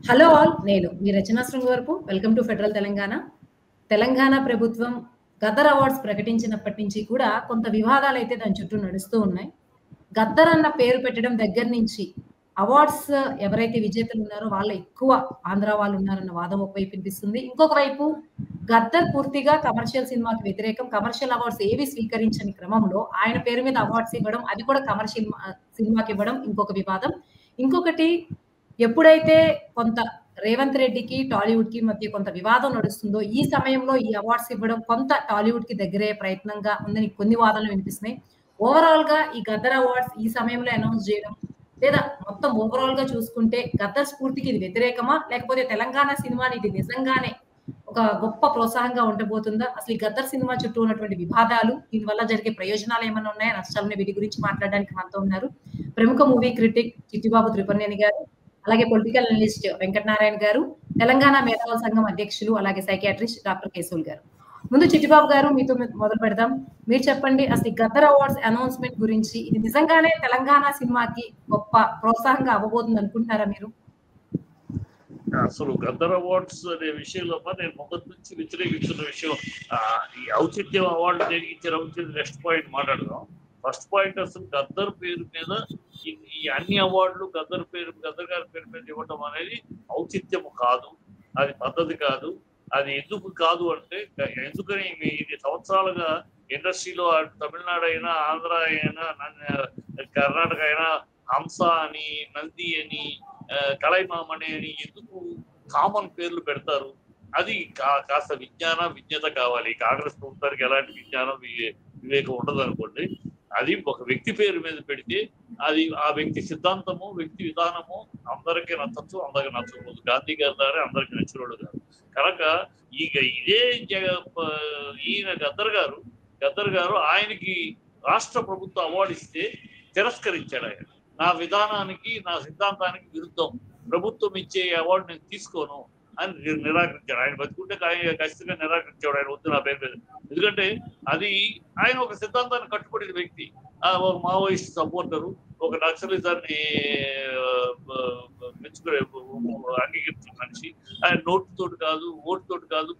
Hello all, నేను మీ Rachana Srungavarapu. Welcome to federal Telangana. Telangana ప్రభుత్వం గద్దర్ అవార్డ్స్ ప్రకటించినప్పటి నుంచి కూడా కొంత వివాదాలు అయితే దాని చుట్టూ నడుస్తూ ఉన్నాయి. గద్దర్ అన్న పేరు పెట్టడం దగ్గర నుంచి అవార్డ్స్ ఎవరైతే విజేతలు ఉన్నారో వాళ్ళు ఎక్కువ ఆంధ్ర వాళ్ళు ఉన్నారన్న వాదం ఒకవైపు వినిపిస్తుంది. ఇంకొక వైపు గద్దర్ పూర్తిగా కమర్షియల్ సినిమాకి వ్యతిరేకం. కమర్షియల్ అవార్డ్స్ ఏవి స్వీకరించని క్రమంలో ఆయన పేరు మీద అవార్డ్స్ ఇవ్వడం, అది కూడా కమర్షియల్ సినిమాకి ఇవ్వడం ఇంకొక వివాదం. ఇంకొకటి, ఎప్పుడైతే కొంత రేవంత్ రెడ్డికి, టాలీవుడ్‌కి మధ్య కొంత వివాదం నడుస్తుందో, ఈ సమయంలో ఈ అవార్డ్స్ ఇవ్వడం కొంత టాలీవుడ్‌కి దగ్గరయ్యే ప్రయత్నంగా ఉందని కొన్ని వాదనలు వినిపిస్తున్నాయి. ఓవరాల్‌గా ఈ గద్దర్ అవార్డ్స్ ఈ సమయంలో అనౌన్స్ చేయడం, లేదా మొత్తం ఓవరాల్‌గా చూసుకుంటే గద్దర్ స్ఫూర్తికి ఇది వ్యతిరేకమా? లేకపోతే తెలంగాణ సినిమాని ఇది నిజంగానే ఒక గొప్ప ప్రోత్సాహంగా ఉండబోతుందా? అసలు ఈ గద్దర్ సినిమా చుట్టూ ఉన్నటువంటి వివాదాలు, దీనివల్ల జరిగే ప్రయోజనాలు ఏమన్నా ఉన్నాయా? నష్టాలున్నాయా? వీటి గురించి మాట్లాడడానికి మనతో ఉన్నారు ప్రముఖ మూవీ క్రిటిక్ చిట్టిబాబు త్రిపురనేని గారు, అలాగే పొలిటికల్ అనలిస్ట్ వెంకటనారాయణ గారు, తెలంగాణ మేధావుల సంఘం అధ్యక్షులు, అలాగే సైకియాట్రిస్ట్ డాక్టర్ కేశవులు గారు. ముందు చిట్టిబాబు గారు, మీతో మొదలు పెడదాం. మీరు చెప్పండి, అసలు ఈ గద్దర్ అవార్డ్స్ అనౌన్స్‌మెంట్ గురించి, ఇది నిజంగానే తెలంగాణ సినిమాకి గొప్ప ప్రోత్సాహంగా అవ్వబోతుంది అనుకుంటున్నారా మీరు? అసలు గద్దర్ అవార్డ్స్ అనే విషయంలో నేను మొదటి నుంచి వ్యతిరేకించిన విషయం, ఈ ఔచిత్యం అవార్డు జరిగించిన నెక్స్ట్ పాయింట్ మాట్లాడదాం. ఫస్ట్ పాయింట్, అసలు గద్దర్ పేరు మీద ఈ అన్ని అవార్డులు గద్దర్ గారి పేరు మీద ఇవ్వటం అనేది ఔచిత్యము కాదు, అది పద్ధతి కాదు. అది ఎందుకు కాదు అంటే, ఎందుకని ఇది సంవత్సరాలుగా ఇండస్ట్రీలో తమిళనాడు అయినా, ఆంధ్ర అయినా, కర్ణాటక అయినా హంస అని, నంది అని, కలైమామణి అని ఎందుకు కామన్ పేర్లు పెడతారు? అది కాస్త విజ్ఞత కావాలి. కాంగ్రెస్ ప్రభుత్వానికి ఎలాంటి విజ్ఞానం, వివేకం ఉండదు అనుకోండి. అది ఒక వ్యక్తి పేరు మీద పెడితే అది ఆ వ్యక్తి సిద్ధాంతము, వ్యక్తి విధానము అందరికీ నచ్చచ్చు, అందరికీ నచ్చకూడదు. గాంధీ గారి ద్వారా అందరికీ నచ్చినోడు కాదు. కనుక ఇదే ఈయన గద్దర్ గారు ఆయనకి రాష్ట్ర ప్రభుత్వం అవార్డు ఇస్తే తిరస్కరించాడు. ఆయన నా విధానానికి, నా సిద్ధాంతానికి విరుద్ధం, ప్రభుత్వం ఇచ్చే అవార్డు నేను తీసుకోను అని నిరాకరించాడు. ఆయన బతుకుంటే ఖచ్చితంగా నిరాకరించాడు. ఆయన వద్దు నా పేరు మీద. ఎందుకంటే అది ఆయన ఒక సిద్ధాంతాన్ని కట్టుబడిన వ్యక్తి, ఒక మావోయిస్ట్ సపోర్టరు, ఒక నక్సలిజాన్ని మెచ్చుకునే అంగీకరించిన మనిషి. ఆయన నోటుతోటి కాదు, ఓటుతోటి కాదు,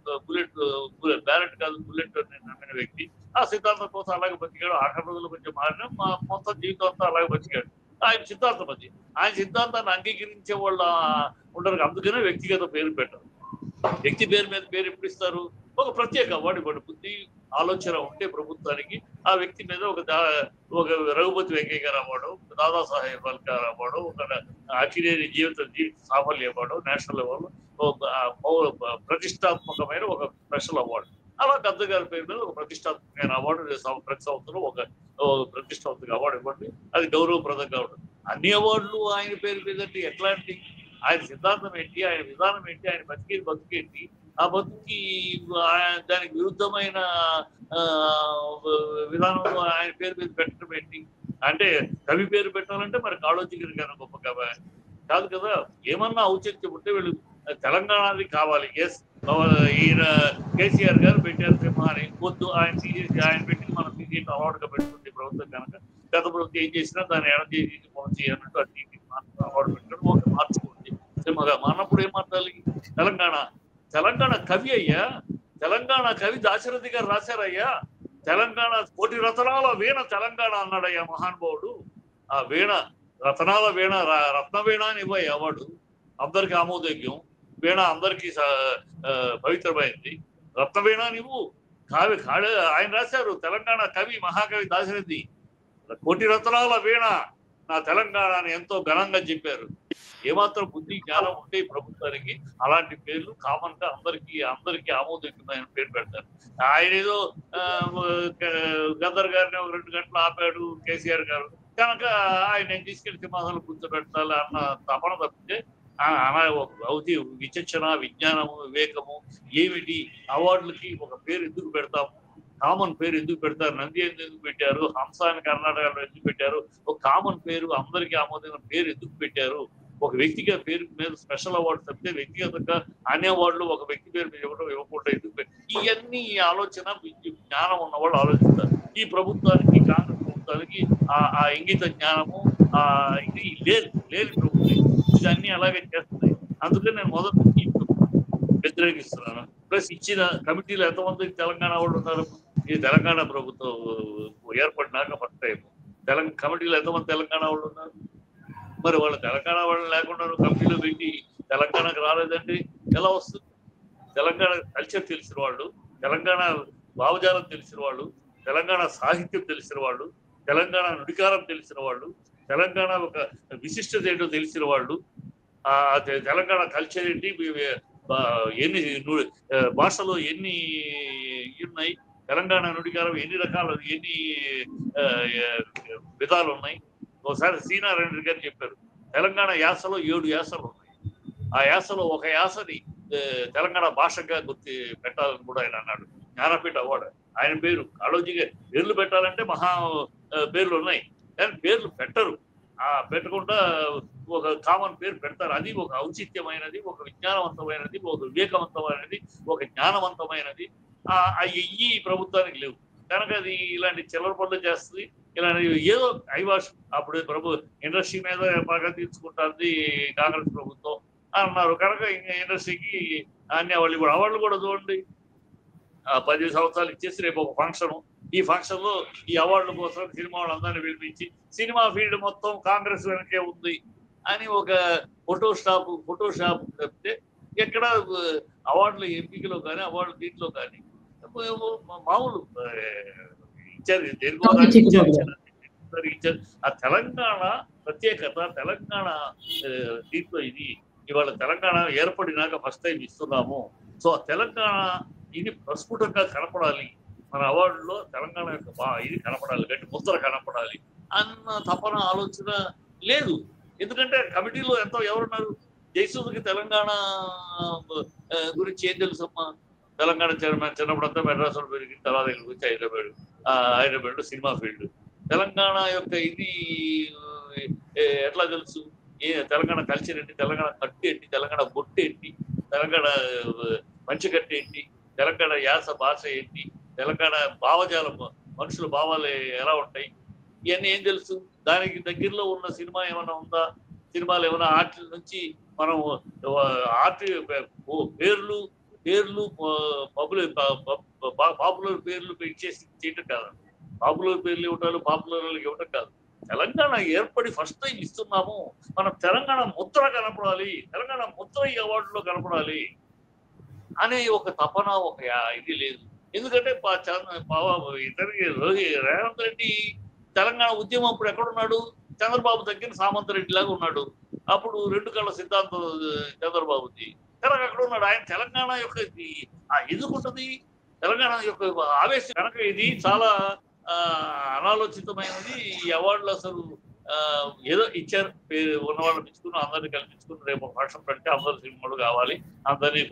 బ్యాలెట్ కాదు, బుల్లెట్ నమ్మిన వ్యక్తి. ఆ సిద్ధాంతం కోసం అలాగే బతికాడు. ఆఖరి రోజులు కొంచెం మారిన మొత్తం జీవితం అంతా అలాగే బతికాడు. ఆయన సిద్ధాంతం అది. ఆయన సిద్ధాంతాన్ని అంగీకరించే వాళ్ళు ఉండరు. అందుకనే వ్యక్తిగత పేరు పెట్టరు. వ్యక్తి పేరు మీద పేరు ఎప్పుడు ఇస్తారు? ఒక ప్రత్యేక అవార్డు ఇవ్వండి. బుద్ధి ఆలోచన ఉంటే ప్రభుత్వానికి ఆ వ్యక్తి మీద ఒక రఘుపతి వెంకయ్య గారు అవార్డు, దాదాసాహెబ్ ఫాల్కే అవార్డు, ఒక అఖిలేని జీవిత సాఫల్య అవార్డు, నేషనల్ అవార్డు, ప్రతిష్టాత్మకమైన ఒక స్పెషల్ అవార్డు. అలా గద్దర్ గారి పేరు మీద ఒక ప్రతిష్టాత్మకమైన అవార్డు ప్రతి సంవత్సరం ఒక ప్రతిష్టాత్మక అవార్డు ఇవ్వండి. అది గౌరవప్రదంగా ఉంటుంది. అన్ని అవార్డులు ఆయన పేరు మీద ఎట్లాంటి? ఆయన సిద్ధాంతం ఏంటి, ఆయన విధానం ఏంటి, ఆయన బతికేంటి, ఆ బతుకి దానికి విరుద్ధమైన విధానం ఆయన పేరు మీద పెట్టడం ఏంటి? అంటే కవి పేరు పెట్టాలంటే మరి కాళోజీ గారు గొప్ప కవి కాదు కదా. ఏమన్నా ఔచిత్యం ఉంటే వీళ్ళు తెలంగాణది కావాలి. ఎస్, ఈయన కేసీఆర్ గారు పెట్టారు సింహాన్ని, వద్దు ఆయన తీసేసి, ఆయన పెట్టి మనం తీసేసి అవార్డుగా పెట్టుకుంటే ప్రభుత్వం కనుక గత ప్రభుత్వం ఏం చేసినా దాన్ని ఎడ చేసి పౌంచి అన్నట్టు అది అవార్డు పెట్టడం ఒక మార్చుకోండి. సింహగా మానప్పుడు ఏం మార్చాలి? తెలంగాణ కవి అయ్యా, తెలంగాణ కవి దాశరథి గారు రాశారయ్యా. తెలంగాణ కోటి రతనాల వీణ తెలంగాణ అన్నాడయ్యా మహానుభావుడు. ఆ వీణ, రతనాల వీణ, రత్నవీణ అని ఇవ్వయ్య అవార్డు. అందరికి ఆమోదయోగ్యం. వీణ అందరికీ పవిత్రమైంది. రత్నవీణ నువ్వు ఆయన రాశారు. తెలంగాణ కవి మహాకవి దాశరథి కోటి రతనాల వీణ నా తెలంగాణ అని ఎంతో ఘనంగా చెప్పారు. ఏమాత్రం బుద్ధి జ్ఞానం ఉంటే ప్రభుత్వానికి అలాంటి పేర్లు కామన్ గా అందరికీ ఆమోదయోగ్యమైన పేరు పెడతారు. ఆయన ఏదో గద్దర్ గారిని 2 గంటలు ఆపాడు కేసీఆర్ గారు కనుక ఆయన తీసుకెళ్లి సింహాసనం కూర్చోబెట్టాలి అన్న తపన తప్పితే విచక్షణ, విజ్ఞానము, వివేకము ఏమిటి? అవార్డులకి ఒక పేరు ఎందుకు పెడతాము? కామన్ పేరు ఎందుకు పెడతారు? నంది ఎందుకు పెట్టారు? హంస అని కర్ణాటకలో ఎందుకు పెట్టారు? ఒక కామన్ పేరు, అందరికీ ఆమోదమైన పేరు ఎందుకు పెట్టారు? ఒక వ్యక్తిగా పేరు మీద స్పెషల్ అవార్డు తప్పితే వ్యక్తిగతంగా అన్ని అవార్డులు ఒక వ్యక్తి పేరు మీద ఇవ్వకుండా ఎందుకు? ఇవన్నీ ఆలోచన జ్ఞానం ఉన్న వాళ్ళు ఆలోచిస్తారు. ఈ ప్రభుత్వానికి, కాంగ్రెస్ ప్రభుత్వానికి ఆ ఇంగిత జ్ఞానము ఇది లేదు ప్రభుత్వం. ఇదన్నీ అలాగే చేస్తుంది. అందుకని నేను మొదటి నుంచి వ్యతిరేకిస్తున్నాను. ప్లస్ ఇచ్చిన కమిటీలో ఎంతమంది తెలంగాణ వాళ్ళు ఉన్నారు? ఈ తెలంగాణ ప్రభుత్వం ఏర్పడినాక ఫస్ట్ టైం కమిటీలో ఎంతమంది తెలంగాణ వాళ్ళు ఉన్నారు? మరి వాళ్ళు తెలంగాణ వాళ్ళు లేకుండా కమిటీలో పెట్టి తెలంగాణకు రాలేదంటే ఎలా వస్తుంది? తెలంగాణ కల్చర్ తెలిసిన వాళ్ళు, తెలంగాణ భావజాలం తెలిసిన వాళ్ళు, తెలంగాణ సాహిత్యం తెలిసిన వాళ్ళు, తెలంగాణ నుడికారం తెలిసిన వాళ్ళు, తెలంగాణ ఒక విశిష్టత ఏంటో తెలిసిన వాళ్ళు, తెలంగాణ కల్చర్ ఏంటి, ఎన్ని భాషలో ఎన్ని ఉన్నాయి, తెలంగాణ నుడికారం ఎన్ని రకాలు, ఎన్ని విధాలు ఉన్నాయి. ఒకసారి శ్రీనారాయణ గారు చెప్పారు, తెలంగాణ యాసలో 7 యాసలు ఉన్నాయి. ఆ యాసలో ఒక యాసని తెలంగాణ భాషగా గుర్తి పెట్టాలని కూడా ఆయన అన్నాడు. జ్ఞానపీఠ అవార్డు ఆయన పేరు. కాళోజీగా పేర్లు పెట్టాలంటే మహా పేర్లు ఉన్నాయి, కానీ పేర్లు పెట్టరు. పెట్టకుండా ఒక కామన్ పేరు పెడతారు. అది ఒక ఔచిత్యమైనది, ఒక విజ్ఞానవంతమైనది, ఒక వివేకవంతమైనది, ఒక జ్ఞానవంతమైనది. ఈ ప్రభుత్వానికి లేవు కనుక అది ఇలాంటి చిల్లర పనులు చేస్తుంది. ఇలాంటి ఏదో ఐవాష్ అప్పుడు ఇండస్ట్రీ మీద బాగా తీర్చుకుంటుంది కాంగ్రెస్ ప్రభుత్వం అన్నారు కనుక ఇండస్ట్రీకి అన్ని అవార్డులు కూడా చూడండి. 10 సంవత్సరాలు ఇచ్చేసి రేపు ఒక ఫంక్షన్, ఈ ఫంక్షన్ లో ఈ అవార్డుల కోసం సినిమా వాళ్ళందరినీ పిలిపించి సినిమా ఫీల్డ్ మొత్తం కాంగ్రెస్ వెనకే ఉంది అని ఒక ఫోటోషాప్ చెప్తే ఎక్కడ అవార్డుల ఎంపికలో కానీ అవార్డు దీంట్లో కానీ మామూలు ఇచ్చారు. ఆ తెలంగాణ ప్రత్యేకత, తెలంగాణ దీంట్లో ఇవాళ తెలంగాణ ఏర్పడినాక ఫస్ట్ టైం ఇస్తున్నాము. సో ఆ తెలంగాణ ఇది ప్రస్ఫుటంగా కనపడాలి, మన అవార్డులో తెలంగాణ యొక్క ఇది కనపడాలి, గట్టి ముద్ర కనపడాలి అన్న తపన ఆలోచన లేదు. ఎందుకంటే కమిటీలో ఎవరున్నారు? జయసూద్కి తెలంగాణ గురించి ఏం తెలుసమ్మా? తెలంగాణ చిన్నప్పుడంతా మెడ్రాస్లో పెరిగిన తర్వాత గురించి హైదరాబాద్ సినిమా ఫీల్డ్. తెలంగాణ యొక్క ఇది ఎట్లా తెలుసు? తెలంగాణ కల్చర్ ఏంటి, తెలంగాణ కట్టు ఏంటి, తెలంగాణ బొట్టు ఏంటి, తెలంగాణ మంచిగట్టు ఏంటి, తెలంగాణ యాస భాష ఏంటి, తెలంగాణ భావజాలం, మనుషుల భావాలు ఎలా ఉంటాయి, ఇవన్నీ ఏం తెలుసు? దానికి దగ్గరలో ఉన్న సినిమా ఏమైనా ఉందా? సినిమాలు ఏమైనా ఆర్ట్ నుంచి మనం ఆర్ట్ పేర్లు పాపులర్ పేర్లు ఇచ్చేసి చేయటం కాదు. పాపులర్ పేర్లు ఇవ్వటాలు పాపులర్ ఇవ్వటం కాదు. తెలంగాణ ఏర్పడి ఫస్ట్ టైం ఇస్తున్నాము, మనం తెలంగాణ ముద్ర కనపడాలి, తెలంగాణ ముద్ర ఈ అవార్డులో కనపడాలి అనే ఒక తపన, ఒక ఇది లేదు. ఎందుకంటే ఇతనికి రేవంత్ రెడ్డి తెలంగాణ ఉద్యమం అప్పుడు ఎక్కడున్నాడు? చంద్రబాబు దగ్గర సామంతరెడ్డి లాగా ఉన్నాడు. అప్పుడు 2 కళ్ళ సిద్ధాంతం చంద్రబాబుది కనుక అక్కడ ఉన్నాడు. ఆయన తెలంగాణ యొక్క ఎదుగుంటది, తెలంగాణ యొక్క ఆవేశం కనుక ఇది చాలా అనాలోచితమైనది. ఈ అవార్డులు అసలు ఏదో ఇచ్చారు, ఉన్నవాళ్ళు పిచ్చుకుని అందరినీ కల్పించుకుని రేపు ఫంక్షన్ పెడితే అందరు సినిమాలు కావాలి, అందరినీ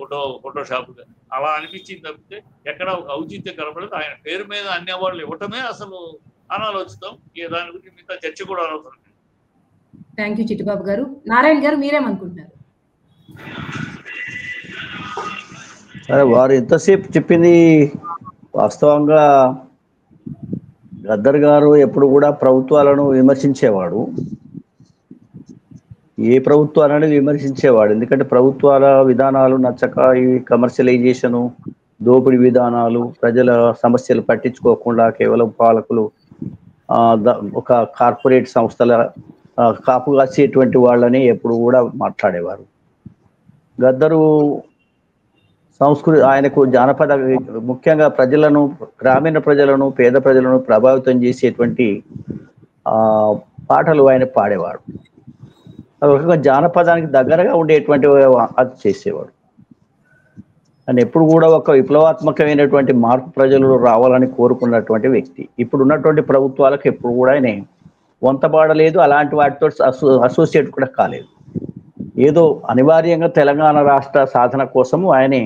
ఫోటోషాప్ అలా అనిపించింది తప్పితే ఎక్కడ ఒక ఔచిత్యం కనపడలేదు. ఆయన పేరు మీద అన్ని అవార్డులు ఇవ్వటమే అసలు అనాలోచితం. దాని గురించి మిగతా చర్చ కూడా అనవసరం. థ్యాంక్ యూ చిట్టిబాబు గారు. నారాయణ గారు మీరేమనుకుంటున్నారు? వారు ఎంతసేపు చెప్పింది వాస్తవంగా గద్దర్ గారు ఎప్పుడు కూడా ప్రభుత్వాలను విమర్శించేవాడు, ఏ ప్రభుత్వాలను విమర్శించేవాడు. ఎందుకంటే ప్రభుత్వాల విధానాలు నచ్చక ఈ కమర్షియలైజేషను, దోపిడీ విధానాలు, ప్రజల సమస్యలు పట్టించుకోకుండా కేవలం పాలకులు ఒక కార్పొరేట్ సంస్థల కాపు కాసేటువంటి వాళ్ళని ఎప్పుడు కూడా మాట్లాడేవారు. గద్దరు సంస్కృతి ఆయనకు జానపద, ముఖ్యంగా ప్రజలను, గ్రామీణ ప్రజలను, పేద ప్రజలను ప్రభావితం చేసేటువంటి పాటలు ఆయన పాడేవాడు. ఒక జానపదానికి దగ్గరగా ఉండేటువంటి అది చేసేవాడు. ఆయన ఎప్పుడు కూడా ఒక విప్లవాత్మకమైనటువంటి మార్పు ప్రజలు రావాలని కోరుకున్నటువంటి వ్యక్తి. ఇప్పుడు ఉన్నటువంటి ప్రభుత్వాలకు ఎప్పుడు కూడా ఆయన వంతపాడలేదు, అలాంటి వాటితో అసోసియేట్ కూడా కాలేదు. ఏదో అనివార్యంగా తెలంగాణ రాష్ట్ర సాధన కోసము ఆయనే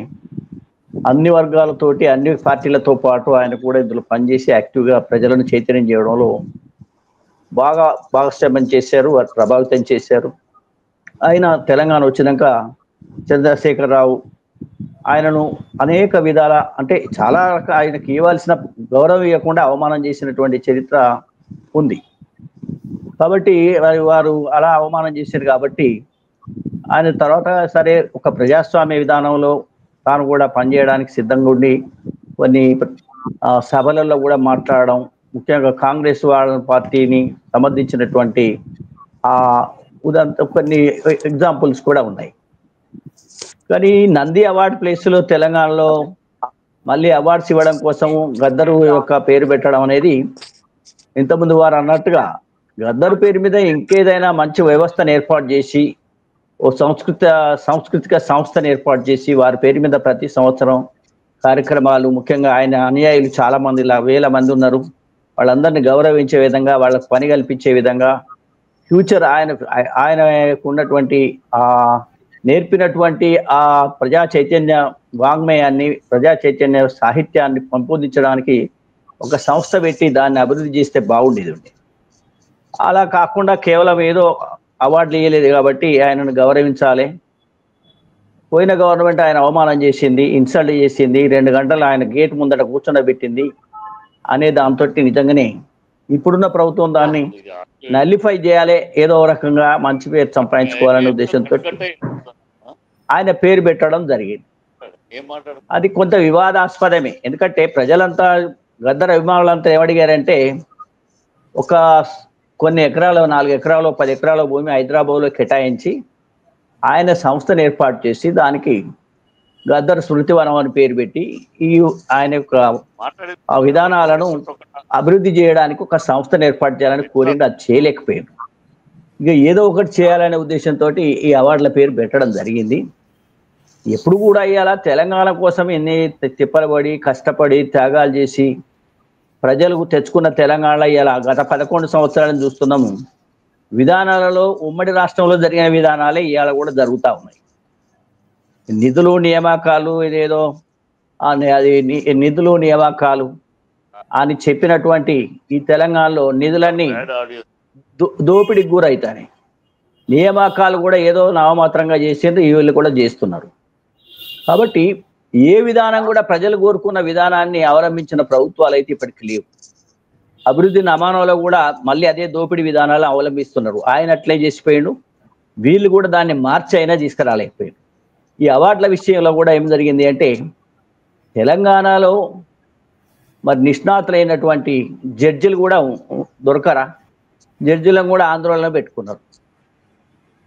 అన్ని వర్గాలతోటి, అన్ని పార్టీలతో పాటు ఆయన కూడా ఇందులో పనిచేసి యాక్టివ్గా ప్రజలను చైతన్యం చేయడంలో బాగా భాగస్వామ్యం చేశారు, వారు ప్రభావితం చేశారు. ఆయన తెలంగాణ వచ్చినాక చంద్రశేఖరరావు ఆయనను అనేక విధాల, అంటే చాలా ఆయనకి ఇవ్వాల్సిన గౌరవం ఇవ్వకుండా అవమానం చేసినటువంటి చరిత్ర ఉంది. కాబట్టి వారు అలా అవమానం చేశారు. కాబట్టి ఆయన తర్వాత సరే ఒక ప్రజాస్వామ్య విధానంలో తాను కూడా పనిచేయడానికి సిద్ధంగా ఉండి కొన్ని సభలలో కూడా మాట్లాడడం, ముఖ్యంగా కాంగ్రెస్ వాళ్ళ పార్టీని సమర్థించినటువంటి ఆ కొన్ని ఎగ్జాంపుల్స్ కూడా ఉన్నాయి. కానీ నంది అవార్డు ప్లేస్లో తెలంగాణలో మళ్ళీ అవార్డ్స్ ఇవ్వడం కోసము గద్దరు యొక్క పేరు పెట్టడం అనేది ఇంతకుముందు వారు అన్నట్టుగా గద్దరు పేరు మీద ఇంకేదైనా మంచి వ్యవస్థను ఏర్పాటు చేసి ఓ సాంస్కృతిక సంస్థను ఏర్పాటు చేసి వారి పేరు మీద ప్రతి సంవత్సరం కార్యక్రమాలు, ముఖ్యంగా ఆయన అనుయాయులు చాలా మంది, వేల మంది ఉన్నారు, వాళ్ళందరినీ గౌరవించే విధంగా, వాళ్ళకు పని కల్పించే విధంగా ఫ్యూచర్ ఆయనకు ఉన్నటువంటి నేర్పినటువంటి ఆ ప్రజా చైతన్య వాంగ్మయాన్ని, ప్రజా చైతన్య సాహిత్యాన్ని పెంపొందించడానికి ఒక సంస్థ పెట్టి దాన్ని అభివృద్ధి చేస్తే బాగుండేది. అలా కాకుండా కేవలం ఏదో అవార్డులు ఇవ్వలేదు కాబట్టి ఆయనను గౌరవించాలి, పోయిన గవర్నమెంట్ ఆయన అవమానం చేసింది, ఇన్సల్ట్ చేసింది, 2 గంటలు ఆయన గేట్ ముందట కూర్చోబెట్టింది అనే దాంతో నిజంగానే ఇప్పుడున్న ప్రభుత్వం దాన్ని నల్లిఫై చేయాలి, ఏదో రకంగా మంచి పేరు సంపాదించుకోవాలనే ఉద్దేశంతో ఆయన పేరు పెట్టడం జరిగింది. అది కొంత వివాదాస్పదమే. ఎందుకంటే ప్రజలంతా, గద్దర్ అభిమానులంతా ఏమడిగారంటే, ఒక కొన్ని ఎకరాలు, 4 ఎకరాలు 10 ఎకరాల భూమి హైదరాబాద్లో కేటాయించి ఆయన సంస్థను ఏర్పాటు చేసి దానికి గద్దర్ స్మృతివనం అని పేరు పెట్టి ఆయన యొక్క విధానాలను అభివృద్ధి చేయడానికి ఒక సంస్థను ఏర్పాటు చేయాలని కోరిండు. అది చేయలేకపోయాడు. ఇక ఏదో ఒకటి చేయాలనే ఉద్దేశంతో ఈ అవార్డుల పేరు పెట్టడం జరిగింది. ఎప్పుడు కూడా ఇవాళ తెలంగాణ కోసం ఎన్ని తిప్పలబడి కష్టపడి త్యాగాలు చేసి ప్రజలకు తెచ్చుకున్న తెలంగాణ ఇవాళ గత 11 సంవత్సరాలను చూస్తున్నాము. విధానాలలో ఉమ్మడి రాష్ట్రంలో జరిగిన విధానాలే ఇవాళ కూడా జరుగుతూ ఉన్నాయి. నిధులు నియామకాలు ఇదేదో అది నిధులు నియామకాలు అని చెప్పినటువంటి ఈ తెలంగాణలో నిధులన్నీ దోపిడీకి గురవుతాయి. నియామకాలు కూడా ఏదో నామమాత్రంగా చేసేందుకు వీళ్ళు కూడా చేస్తున్నారు. కాబట్టి ఏ విధానం కూడా ప్రజలు కోరుకున్న విధానాన్ని అవలంబించిన ప్రభుత్వాలు అయితే ఇప్పటికి లేవు. అభివృద్ధి నమానంలో కూడా మళ్ళీ అదే దోపిడీ విధానాలు అవలంబిస్తున్నారు. ఆయన అట్లే చేసిపోయాడు, వీళ్ళు కూడా దాన్ని మార్చి అయినా తీసుకురాలేకపోయాడు. ఈ అవార్డుల విషయంలో కూడా ఏం జరిగింది అంటే, తెలంగాణలో మరి నిష్ణాతులైనటువంటి జడ్జిలు కూడా దొరకరా, జడ్జిలను కూడా ఆందోళన పెట్టుకున్నారు.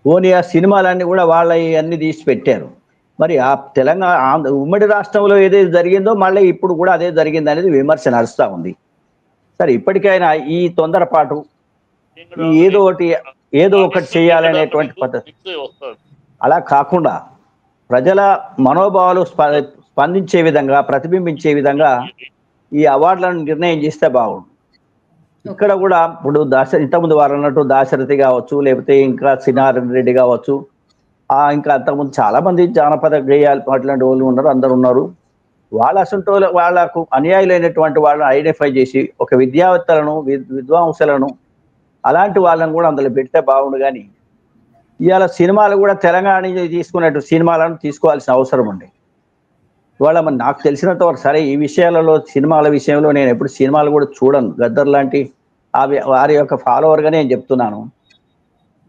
పోనీ ఆ సినిమాలన్నీ కూడా వాళ్ళ అన్ని తీసి పెట్టారు. మరి ఆ తెలంగాణ ఉమ్మడి రాష్ట్రంలో ఏదైతే జరిగిందో మళ్ళీ ఇప్పుడు కూడా అదే జరిగింది అనేది విమర్శ నడుస్తూ ఉంది. సరే, ఇప్పటికైనా ఈ తొందరపాటు ఏదో ఒకటి చేయాలనేటువంటి పద్ధతి, అలా కాకుండా ప్రజల మనోభావాలు స్పందించే విధంగా, ప్రతిబింబించే విధంగా ఈ అవార్డులను నిర్ణయం చేస్తే బాగుండు. ఇక్కడ కూడా ఇప్పుడు ఇంతకుముందు వారు అన్నట్టు దాశరథి కావచ్చు, లేకపోతే ఇంకా సినారెడ్డి రెడ్డి కావచ్చు, ఇంకా అంతకుముందు చాలా మంది జానపద గేయాలు అట్లాంటి వాళ్ళు ఉన్నారు, అందరు ఉన్నారు. వాళ్ళ అసంటోళ్ళు, వాళ్ళకు అనుయాయులైనటువంటి వాళ్ళని ఐడెంటిఫై చేసి ఒక విద్యావేత్తలను, విద్వాంసులను, అలాంటి వాళ్ళని కూడా అందులో పెడితే బాగుండు. కానీ ఇవాళ సినిమాలు కూడా తెలంగాణ నుంచి తీసుకున్నట్టు సినిమాలను తీసుకోవాల్సిన అవసరం ఉంది. ఇవాళ నాకు తెలిసినంత వరకు, సరే ఈ విషయాలలో సినిమాల విషయంలో నేను ఎప్పుడు సినిమాలు కూడా చూడను, గద్దర్ లాంటి వారి యొక్క ఫాలోవర్గా నేను చెప్తున్నాను.